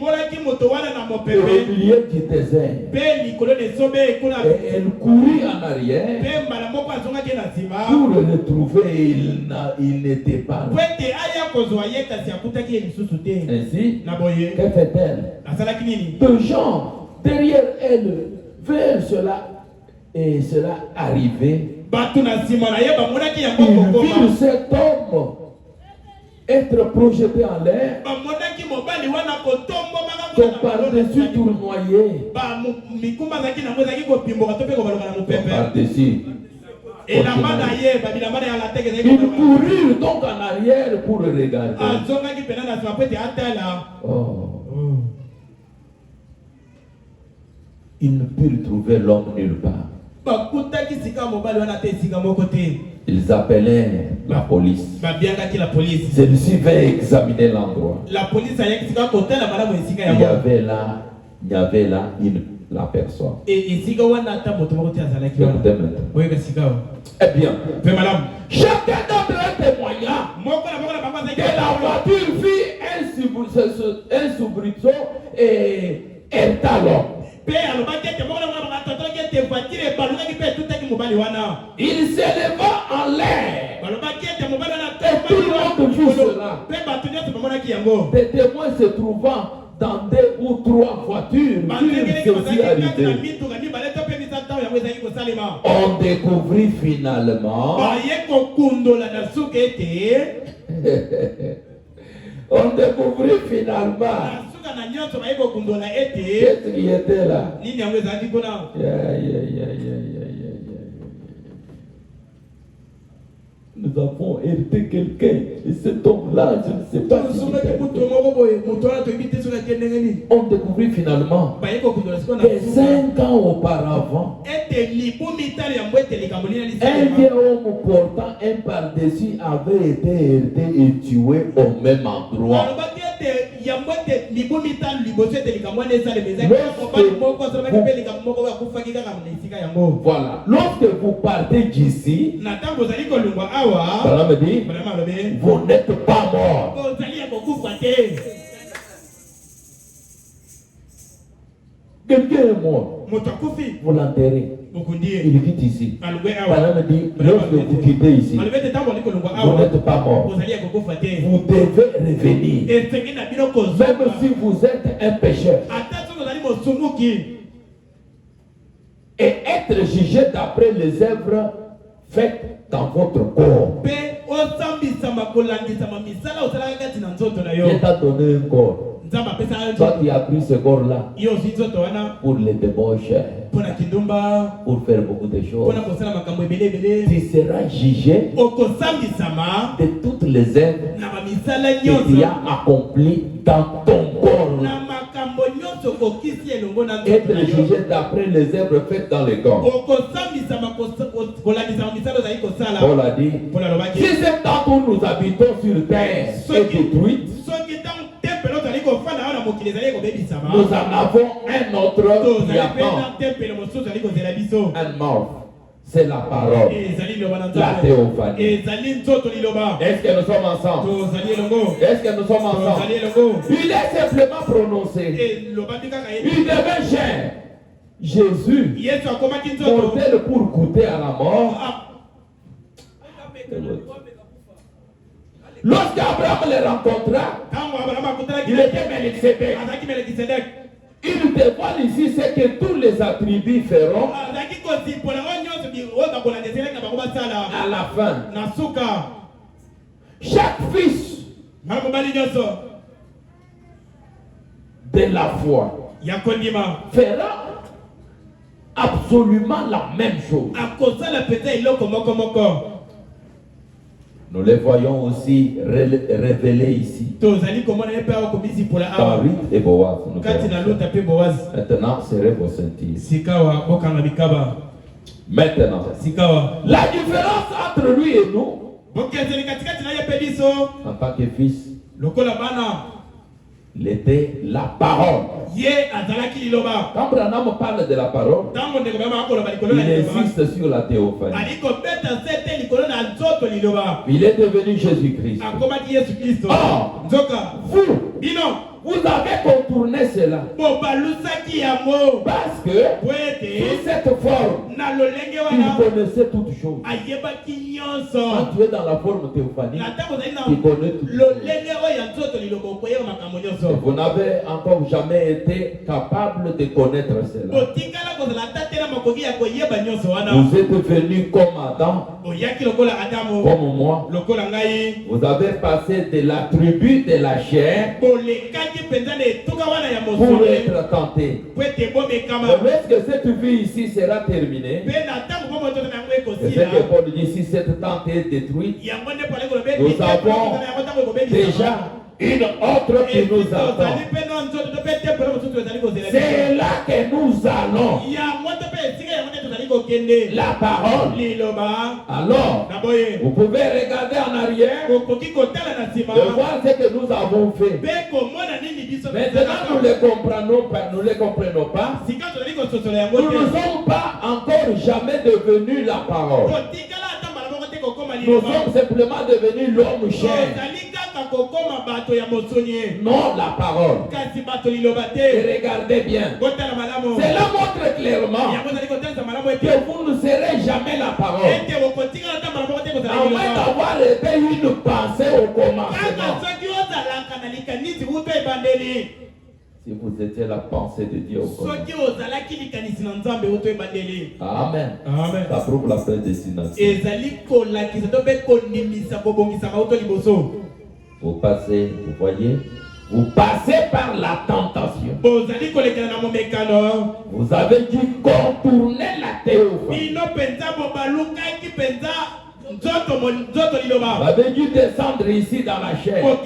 au milieu du désert. Et elle courut en arrière pour le retrouver. Il n'était pas là. Ainsi, que fait-elle? Deux gens derrière elle veulent cela et cela arriver. Ils virent cet homme être projeté en l'air, son par-dessus tournoyé, par-dessus. Ils coururent donc en arrière pour regarder. Ils ne purent trouver l'homme nulle part. Ils appelaient la police. Celui-ci vint examiner l'endroit. Il y avait là la personne. Écoutez maintenant. Eh bien, chacun d'entre eux témoigna que la voiture fit un soubresaut et heurta l'homme. Il s'éleva en l'air. Et tout le monde vit cela. Des témoins se trouvant dans 2 ou 3 voitures, ceci arrivé. On découvrit finalement qu'est-ce qui était là. Nous avons hérité quelqu'un et cet homme-là, je ne sais pas si on découvrit finalement que 5 ans auparavant, un vieil homme portant un par-dessus avait été hérité et tué au même endroit. Voilà. Lorsque vous partez d'ici, Balaam me dit, vous n'êtes pas mort. Quelqu'un est mort. Vous l'enterrez. Il quitte ici. Balaam me dit, lorsque vous quittez ici, vous n'êtes pas mort. Vous devez revenir. Même si vous êtes un pécheur. Et être jugé d'après les œuvres faites dans votre corps. Dieu t'a donné un corps. Toi qui as pris ce corps-là pour les débauches, pour faire beaucoup de choses, tu seras jugé de toutes les œuvres que tu as accomplies dans ton corps. Être jugé d'après les œuvres faites dans le corps. Paul a dit, si cette temps où nous habitons sur terre est détruite, nous en avons un autre qui attend. Un mort. C'est la parole. La théophanie. Est-ce que nous sommes ensemble? Est-ce que nous sommes ensemble? Il est simplement prononcé. Il devait cher. Jésus, mortel pour goûter à la mort. Lorsqu'Abraham les rencontra, il était Melchizedek. Il dévoile ici ce que tous les attributs feront à la fin. Chaque fils de la foi fera absolument la même chose. Nous les voyons aussi révélés ici. Dans Ruth et Boaz. Maintenant, serrez vos ceintures. Maintenant, la différence entre lui et nous, en tant que fils, il était la parole. Quand Branham parle de la parole, il insiste sur la théophanie. Il est devenu Jésus-Christ. Or, vous avez contourné cela. Parce que sous cette forme, il connaissait toutes choses. Quand tu es dans la forme théophanique, tu connais toutes choses. Vous n'avez encore jamais été capable de connaître cela. Vous êtes venus comme Adam, comme moi. Vous avez passé de la tribu de la chair pour être tenté. Est-ce que cette vie ici sera terminée? C'est ce que Paul dit, si cette tente est détruite, nous avons déjà une autre qui nous attend. C'est là que nous allons. La parole. Alors, vous pouvez regarder en arrière et voir ce que nous avons fait. Maintenant, nous ne les comprenons pas. Nous ne sommes pas encore jamais devenus la parole. Nous sommes simplement devenus l'homme cher. Non, la parole. Et regardez bien. Cela montre clairement que vous ne serez jamais la parole. À moins d'avoir été une pensée au commencement. Si vous étiez la pensée de Dieu au commencement. Amen. Ça prouve la prédestination. Vous passez, vous voyez, vous passez par la tentation. Vous avez dû contourner la théophanie. Vous avez dû descendre ici dans la chair pour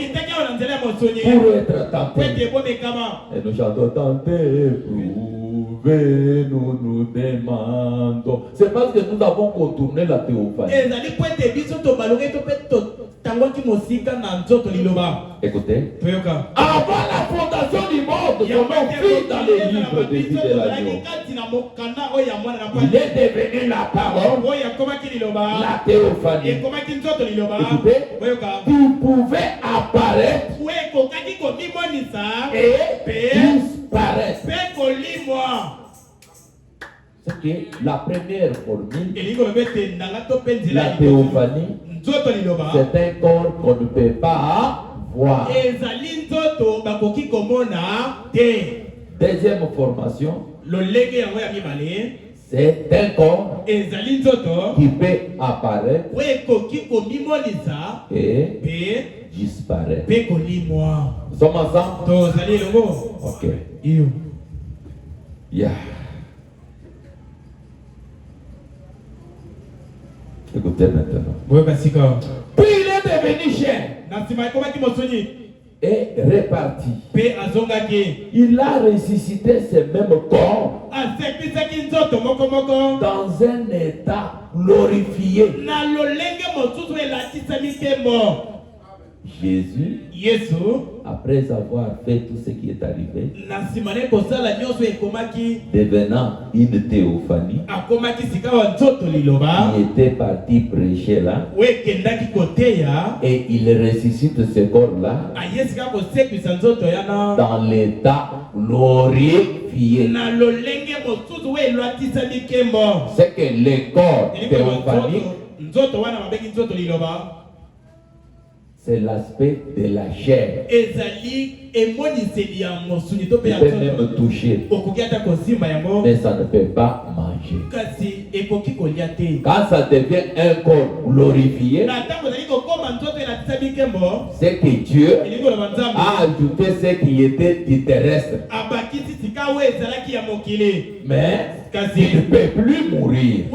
être tenté. Et nous chantons tenté, prouvé, nous demandons. C'est parce que nous avons contourné la théophanie. Écoutez, avant la fondation du monde, comme on vit dans les livres de vie de l'agneau, il est devenu la parole, la théophanie. Écoutez, qui pouvait apparaître et disparaître. C'est que la première formule, la théophanie, c'est un corps qu'on ne peut pas voir. Deuxième formation, c'est un corps qui peut apparaître et disparaître. Nous sommes ensemble? Ok. Yeah. Écoutez maintenant. Puis il est devenu cher et réparti. Il a ressuscité ce même corps dans un état glorifié. Jésus, après avoir fait tout ce qui est arrivé, devenant une théophanie, il était parti prêcher là, et il ressuscite ce corps-là dans l'état glorifié. C'est que le corps théophanique, c'est l'aspect de la chair. Il peut même toucher, mais ça ne peut pas manger. Quand ça devient un corps glorifié, c'est que Dieu a ajouté ce qui était du terrestre. Mais il ne peut plus mourir.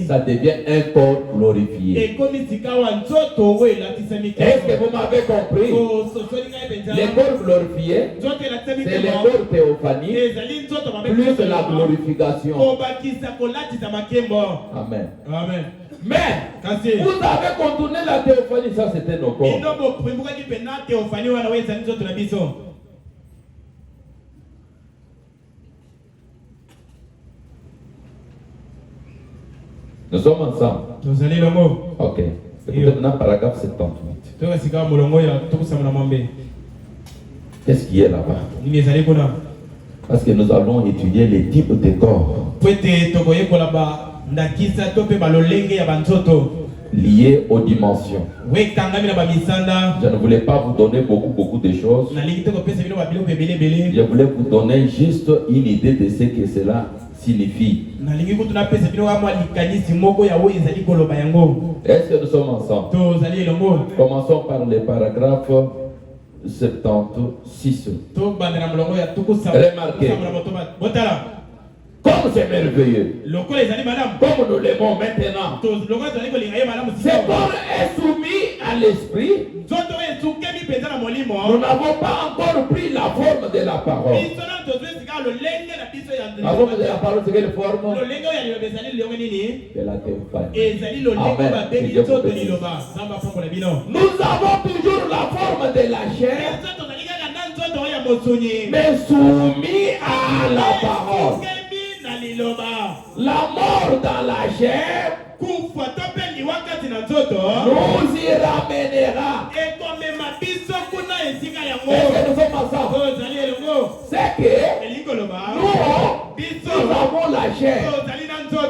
Ça devient un corps glorifié. Est-ce que vous m'avez compris? Les corps glorifiés, c'est les corps théophaniques plus la glorification. Amen. Mais vous avez contourné la théophanie, ça c'était nos corps. Nous sommes ensemble. Ok. Écoutez maintenant paragraphe 78. Qu'est-ce qui est là-bas? Parce que nous allons étudier les types de corps liés aux dimensions. Je ne voulais pas vous donner beaucoup de choses. Je voulais vous donner juste une idée de ce que cela signifie. Est-ce que nous sommes ensemble? Commençons par les paragraphes 76. Remarquez. Comme c'est merveilleux. Comme nous l'aimons maintenant. Ce corps est soumis à l'esprit. Nous n'avons pas encore pris la forme de la parole. La forme de la parole, c'est quelle forme? De la théophanie. Amen. Nous avons toujours la forme de la chair, mais soumis à la parole. La mort dans la chair nous y ramènera. Est-ce que nous sommes ensemble? C'est que nous avons la chair. Nous ne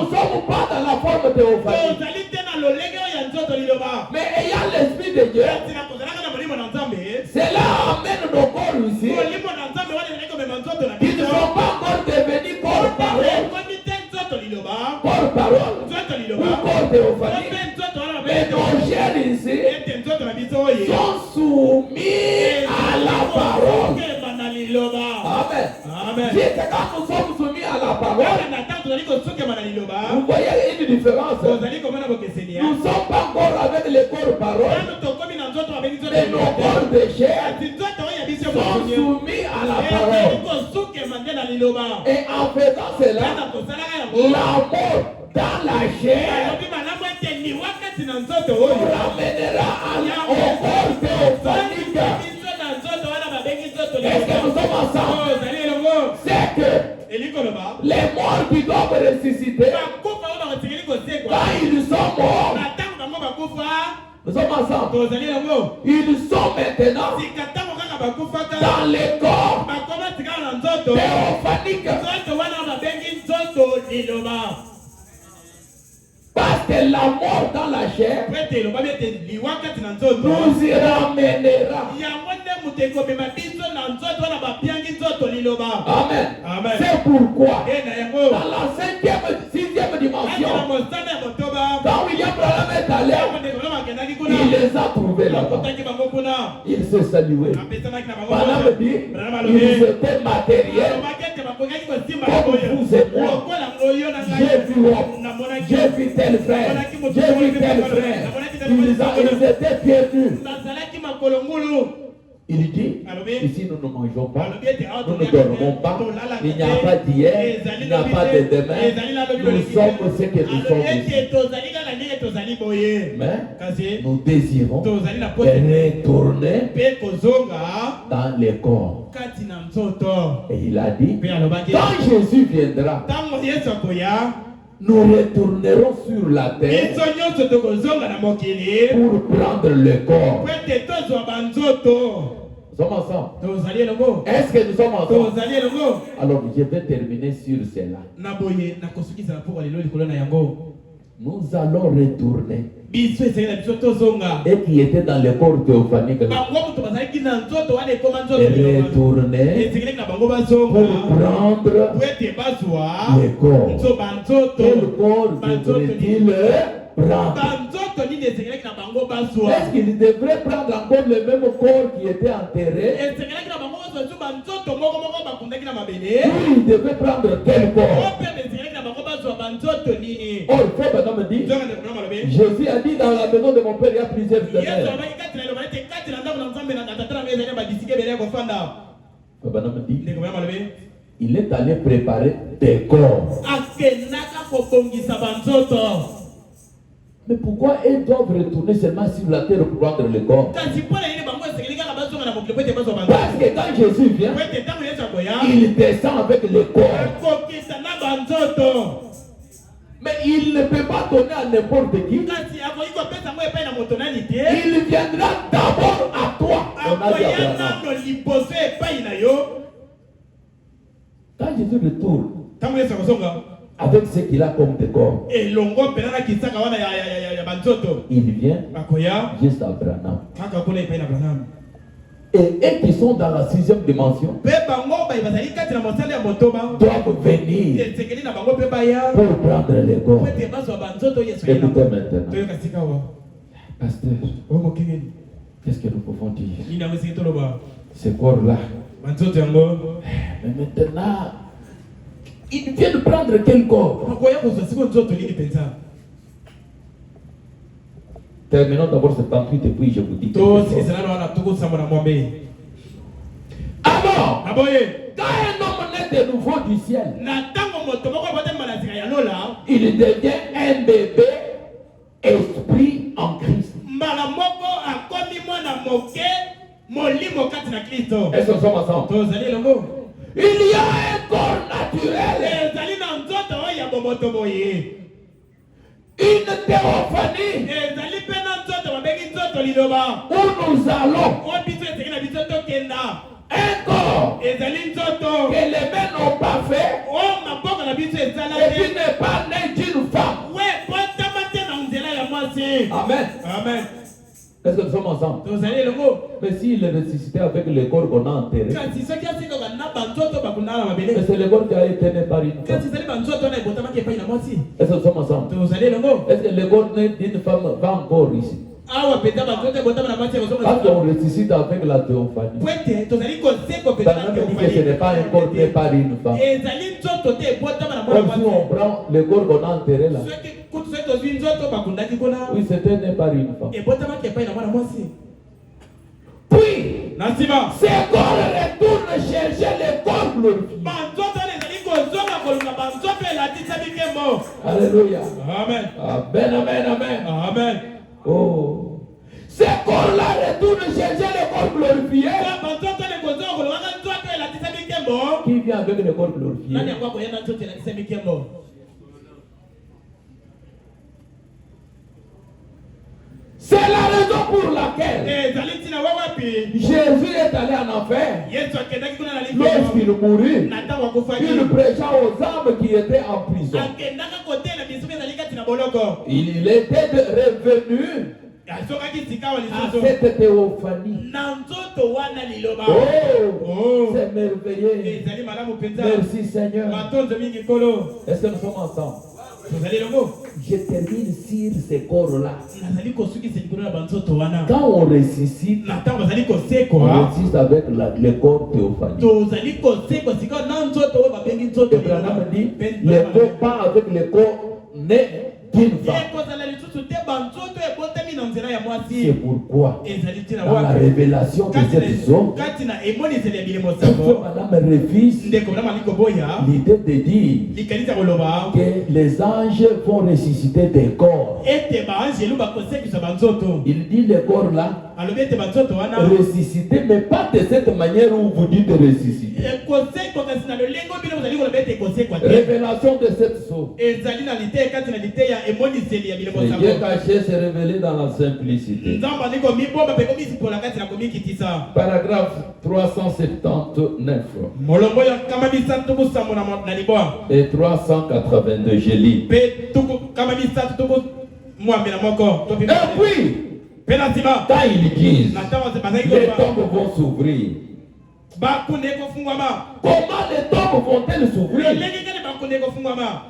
sommes pas dans la forme théophanique. Mais ayant l'esprit de Dieu, cela amène nos corps ici. Ils ne sont pas encore devenus corps parole. Corps parole. Ou corps théophanique. Mais nos chairs ici sont soumis à la parole. Amen. C'est quand nous sommes soumis à la parole, vous voyez une différence. Nous ne sommes pas encore avec les corps parole, mais nos corps de chair sont soumis à la parole. Et en faisant cela, la mort dans la chair nous ramènera au corps théophanique. Est-ce que nous sommes ensemble? C'est que les morts qui doivent ressusciter, quand ils sont morts, nous sommes ensemble. Ils sont maintenant dans les corps théophaniques. Parce que la mort dans la chair nous y ramènera. Amen. C'est pourquoi dans la sixième dimension, quand William Branham est allé, il les a trouvés là-bas. Il se saluait. Branham dit, ils étaient matériels comme vous et moi. J'ai vu homme, j'ai vu tel frère, j'ai vu tel frère. Ils étaient perdus. Il dit, ici nous ne mangeons pas, nous ne dormons pas, il n'y a pas d'hier, il n'y a pas de demain, nous sommes ce que nous sommes ici. Mais nous désirons retourner dans les corps. Et il a dit, quand Jésus viendra, nous retournerons sur la terre pour prendre le corps. Nous sommes ensemble. Est-ce que nous sommes ensemble? Alors je vais terminer sur cela. Nous allons retourner. Et qui était dans le corps théophanique. Et retourner pour prendre le corps. Quel corps devrait-il prendre? Est-ce qu'il devrait prendre encore le même corps qui était enterré? Ou il devait prendre quel corps? Or, frère Branham dit, Jésus a dit, dans la maison de mon père, il y a plusieurs demeures. Branham dit, il est allé préparer des corps. Mais pourquoi ils doivent retourner seulement sur la terre pour prendre le corps? Parce que quand Jésus vient, il descend avec le corps. Mais il ne peut pas donner à n'importe qui. Il viendra d'abord à toi. Quand Jésus retourne avec ce qu'il a comme décor, il vient juste à Branham. Et qui sont dans la sixième dimension doivent venir pour prendre les corps. Écoutez maintenant. Pasteur, Qu'est-ce que nous pouvons dire? Ce corps-là. Mais maintenant, il vient de prendre quel corps? Terminons d'abord cette enquête et puis je vous dis. Alors, quand un homme naît de nouveau du ciel, il devient un bébé esprit en Christ. Est-ce que nous sommes ensemble? Il y a un corps naturel, une théophanie où nous allons, un corps que les mains n'ont pas fait et qui n'est pas né d'une femme. Amen. Amen. Est-ce que nous sommes ensemble? Mais s'il est ressuscité avec le corps qu'on a enterré, mais c'est le corps qui a été né par une femme. Est-ce que nous sommes ensemble? Est-ce que le corps né d'une femme va encore ici? Quand on ressuscite avec la théophanie, ça ne dit que ce n'est pas un corps né par une femme. Comme si on prend le corps qu'on a enterré là. Oui, c'était né par une femme. Puis, ces corps retournent chercher les corps glorifiés. Alléluia. Amen. Amen, amen, amen. Amen. Oh. Ces corps-là retournent chercher les corps glorifiés. Qui vient avec les corps glorifiés? C'est la raison pour laquelle Jésus est allé en enfer. Lorsqu'il mourut, il prêcha aux âmes qui étaient en prison. Il était revenu à cette théophanie. Oh, c'est merveilleux. Merci Seigneur. Est-ce que nous sommes ensemble? Je termine sur ces corps-là. Quand on ressuscite, on ressuscite avec le corps théophanique. Et Branham dit, le corps pas avec le corps né d'une femme. C'est pourquoi, dans la révélation de cette zone, Madame refuse l'idée de dire que les anges vont ressusciter des corps. Il dit les corps là ressusciter, mais pas de cette manière où vous dites ressusciter. Révélation de cette zone. Dieu caché s'est révélé dans la simplicité. Paragraphe 379 et 382, je lis. Et puis, quand ils disent, les tombes vont s'ouvrir. Comment les tombes vont-elles s'ouvrir?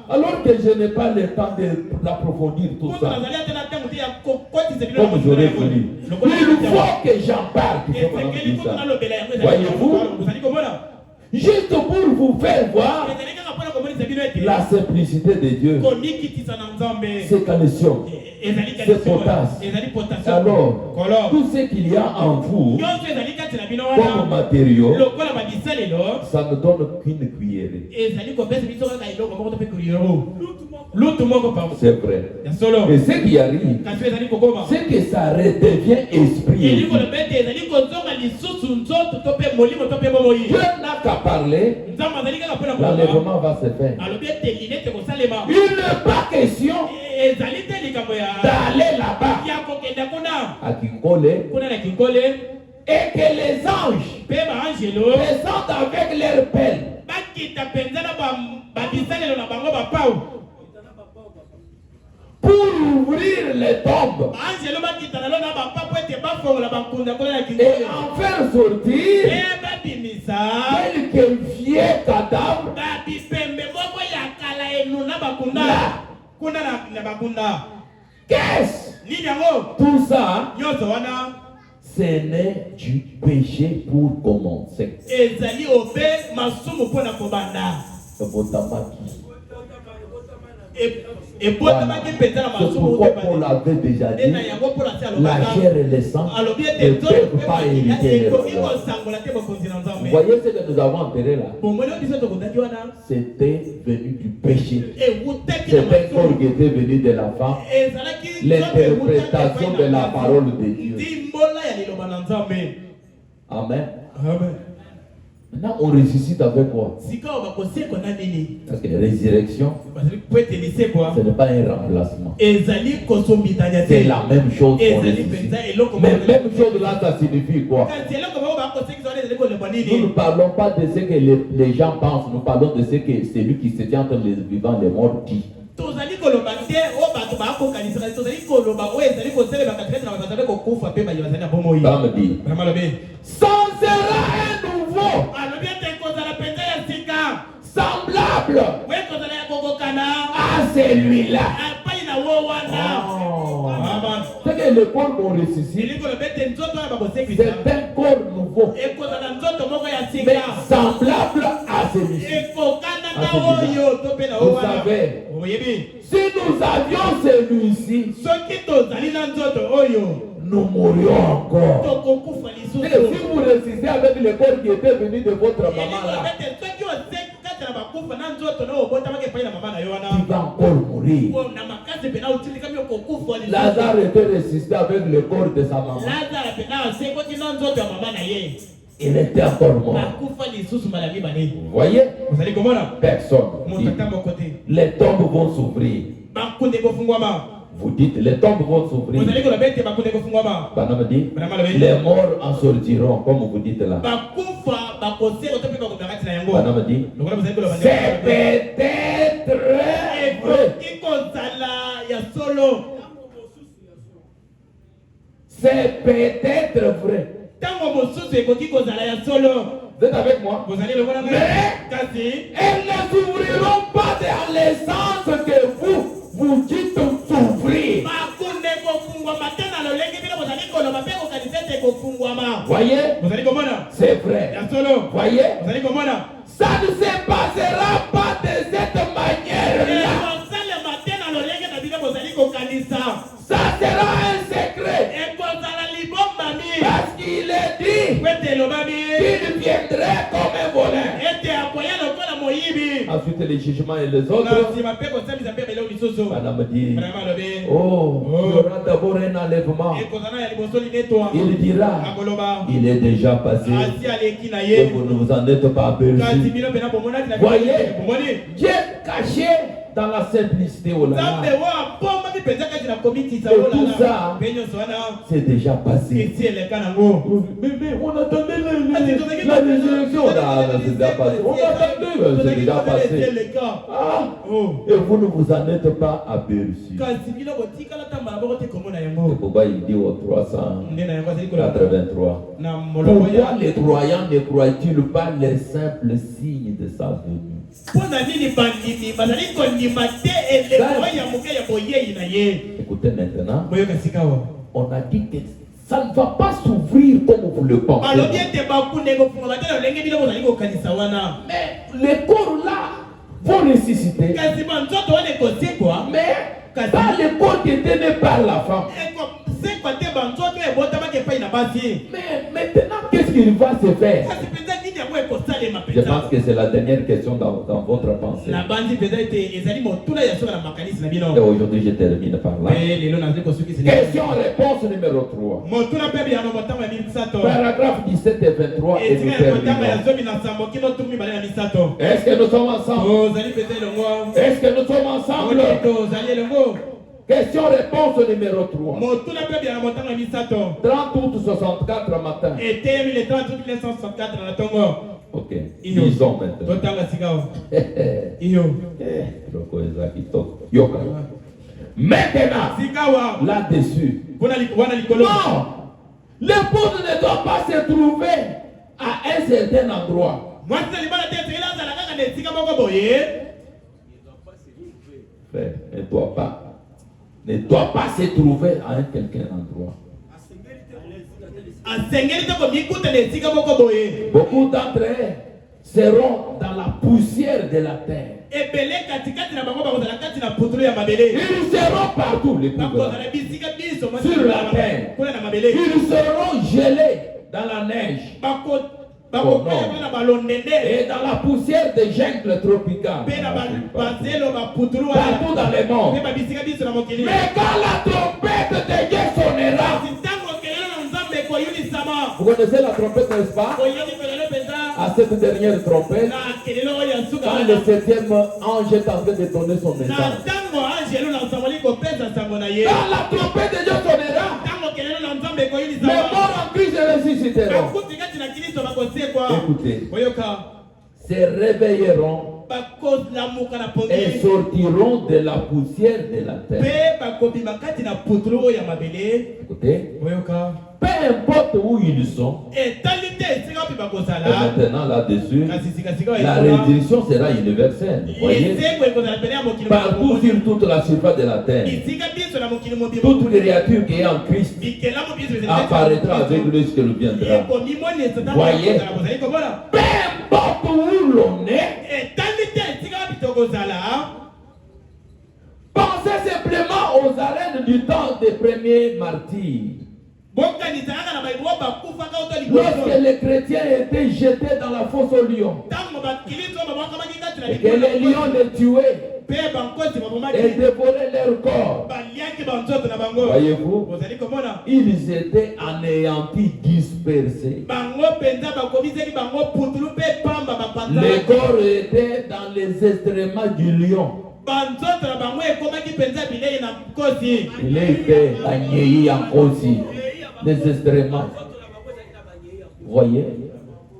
Alors que je n'ai pas le temps d'approfondir tout ça. Comme j'aurais voulu. Il faut que j'en parle. Voyez-vous? Juste pour vous faire voir la simplicité de Dieu. C'est calcium. C'est potasse. Alors, tout ce qu'il y a en vous comme matériaux, ça ne donne qu'une cuillerée. C'est vrai. Et ce qui arrive, c'est que ça redevient esprit. Dieu n'a qu'à parler, l'enlèvement va se faire. Il n'est pas question d'aller là-bas à Kinkole et que les anges descendent avec leurs pelles pour ouvrir les tombes et en faire sortir quelques vieux cadavres là. Qu'est-ce? Tout ça, Ce n'est du péché pour commencer. Ezali obe masumu pona kobanda. C'est pourquoi Paul avait déjà dit la chair et le sang ne peuvent pas hériter les royaumes. Vous voyez ce que nous avons enterré là? C'était venu du péché. C'était un corps qui était venu de la femme. L'interprétation de la parole de Dieu. Amen. Amen. Maintenant, on ressuscite avec quoi? Parce que la résurrection, ce n'est pas un remplacement. C'est la même chose qu'on ressuscite. Mais même chose là, ça signifie quoi? Nous ne parlons pas de ce que les gens pensent, nous parlons de ce que celui qui se tient entre les vivants et les morts dit. Sans sera un nouveau semblable à celui-là. C'est que le corps qu'on ressuscite, c'est un corps nouveau, mais semblable à celui-ci. Vous savez, si nous avions celui-ci, nous mourions encore. Et si vous ressuscitez avec le corps qui était venu de votre maman là, il va encore mourir. Lazare était ressuscité avec le corps de sa maman. Il était encore mort. Vous voyez? Personne. Les tombes vont s'ouvrir. Vous dites, les tombes vont s'ouvrir. Banam dit, les morts en sortiront, comme vous dites là. Banam dit, c'est peut-être vrai. C'est peut-être vrai. Vous êtes avec moi? Mais elles ne s'ouvriront pas dans les sens que vous dites s'ouvrir. Voyez? C'est vrai. Voyez? Ça ne se passera pas de cette manière-là. Ça sera un secret. Parce qu'il est dit qu'il viendrait comme un voleur. Ensuite les jugements et les autres. Madame dit, oh, il y aura d'abord un enlèvement. Il dira, il est déjà passé. Et vous ne vous en êtes pas aperçu. Voyez, Dieu caché dans la simplicité au là. Et tout ça, c'est déjà passé. Mais on attendait la résurrection. C'est déjà passé. On attendait, c'est déjà passé. Ah, et vous ne vous en êtes pas aperçu. Pourquoi il dit au 383? Pourquoi les croyants ne croient-ils pas les simples signes de sa venue? Écoutez maintenant, on a dit que ça ne va pas s'ouvrir comme vous le pensez. Mais les corps là vont ressusciter. Mais pas les corps qui étaient nés par la femme. Mais maintenant, qu'est-ce qu'il va se faire? Je pense que c'est la dernière question dans votre pensée. Et aujourd'hui, je termine par là. Question-réponse numéro 3. Paragraphe 17 et 23 et nous terminons. Est-ce que nous sommes ensemble? Est-ce que nous sommes ensemble? Question-réponse numéro 3. 30 août 64 matin. Ok. Disons maintenant. Maintenant, là-dessus. Non! L'épouse ne doit pas se trouver à un certain endroit. Frère, ne doit pas se trouver à un quelqu'un endroit. Beaucoup d'entre eux seront dans la poussière de la terre. Ils seront partout, les pauvres, sur la terre. Ils seront gelés dans la neige. Oh et dans la poussière des jungles tropicales. Partout dans le monde. Mais quand la trompette de Dieu sonnera, vous connaissez la trompette, n'est-ce pas? À cette dernière trompette, quand le 7e ange est en train de donner son message. Quand la trompette de Dieu sonnera, les morts en Christ ressusciteront. Écoutez, se réveilleront et sortiront de la poussière de la terre. Écoutez, peu importe où ils sont, et maintenant là-dessus, la résurrection sera universelle. Voyez, partout sur toute la surface de la terre, toute créature qui est en Christ apparaîtra avec lui ce qu'il viendra. Voyez, peu importe où l'on est, pensez simplement aux arènes du temps des premiers martyrs. Lorsque les chrétiens étaient jetés dans la fosse aux lions, et que les lions les tuaient et dévoraient leur corps, voyez-vous, ils étaient anéantis, dispersés. Les corps étaient dans les extréments du lion. Il était agnéi en aussi. Les extréments. Vous voyez,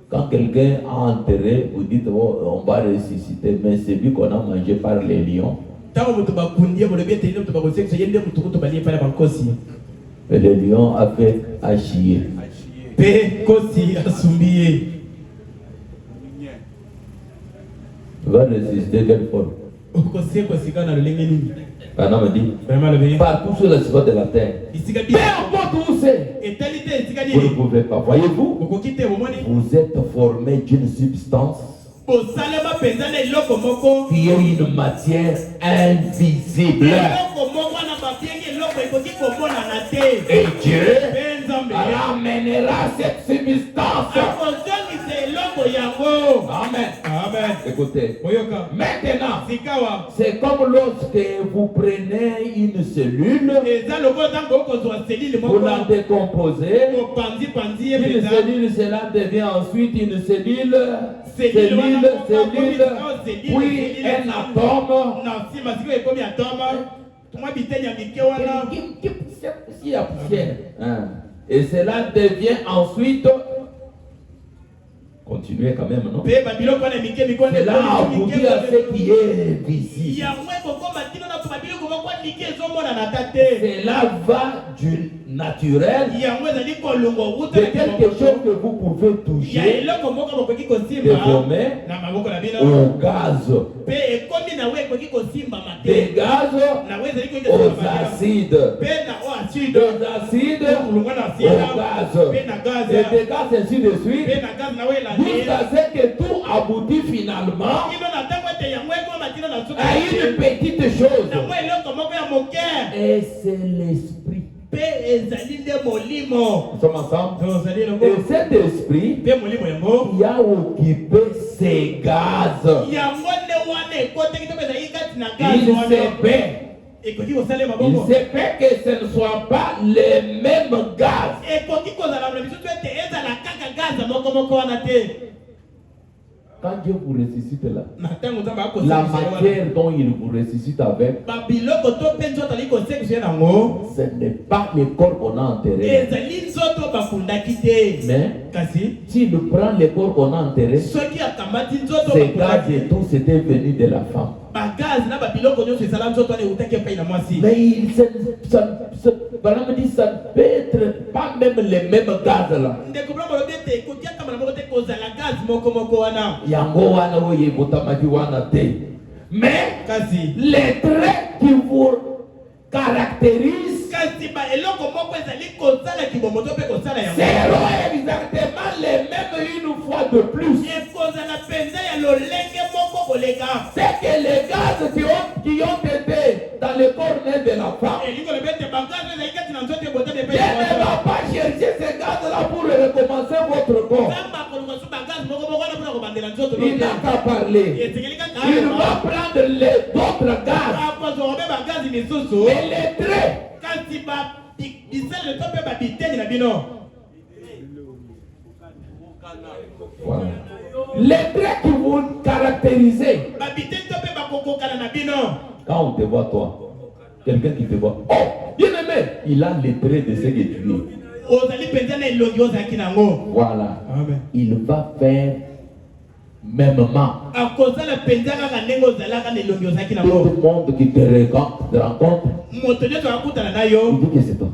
quand quelqu'un a enterré, vous dites oh, on va ressusciter, mais c'est lui qu'on a mangé par les lions. Et le lion a fait à chier. Il va ressusciter quelle forme? Un homme dit, partout sur la surface de la terre, peu importe où c'est, vous ne pouvez pas. Voyez-vous, vous êtes formé d'une substance qui est une matière invisible. Et Dieu ramènera cette substance. Amen. Amen. Écoutez, maintenant, c'est comme lorsque vous prenez une cellule, vous la décomposez, une cellule, cela devient ensuite une cellule, puis un atome. Et cela devient ensuite, continuez quand même, non? Cela aboutit à ce qui est visible. Cela va du naturel, de quelque chose que vous pouvez toucher, de vos mains, au gaz, des gaz aux acides, des acides au gaz, et des gaz ainsi de suite, jusqu'à ce que tout aboutit finalement à une petite chose. Et c'est l'esprit. Nous sommes ensemble. Et cet esprit qui a occupé ces gaz, il se fait que ce ne soit pas les mêmes gaz. Quand Dieu vous ressuscite là, la matière dont il vous ressuscite avec, ce n'est pas le corps qu'on a enterré. Mais s'il prend le corps qu'on a enterré, ces gaz et tout, c'était venu de la femme. Mais ça ne peut être pas même les mêmes gaz là. Mais les traits qui vous caractérisent exactement les mêmes une fois de plus. C'est que les gaz qui ont été dans le corps de la femme, il ne va pas chercher ces gaz-là pour recommencer votre corps. Il n'a qu'à parler. Il va prendre les autres gaz. Et les traits. Voilà. Les traits qui vont caractériser. Quand on te voit, toi, quelqu'un qui te voit, oh, bien aimé, il a les traits de ce que tu es. Voilà. Amen. Il va faire mêmement. Tout le monde qui te rencontre, il dit que c'est toi.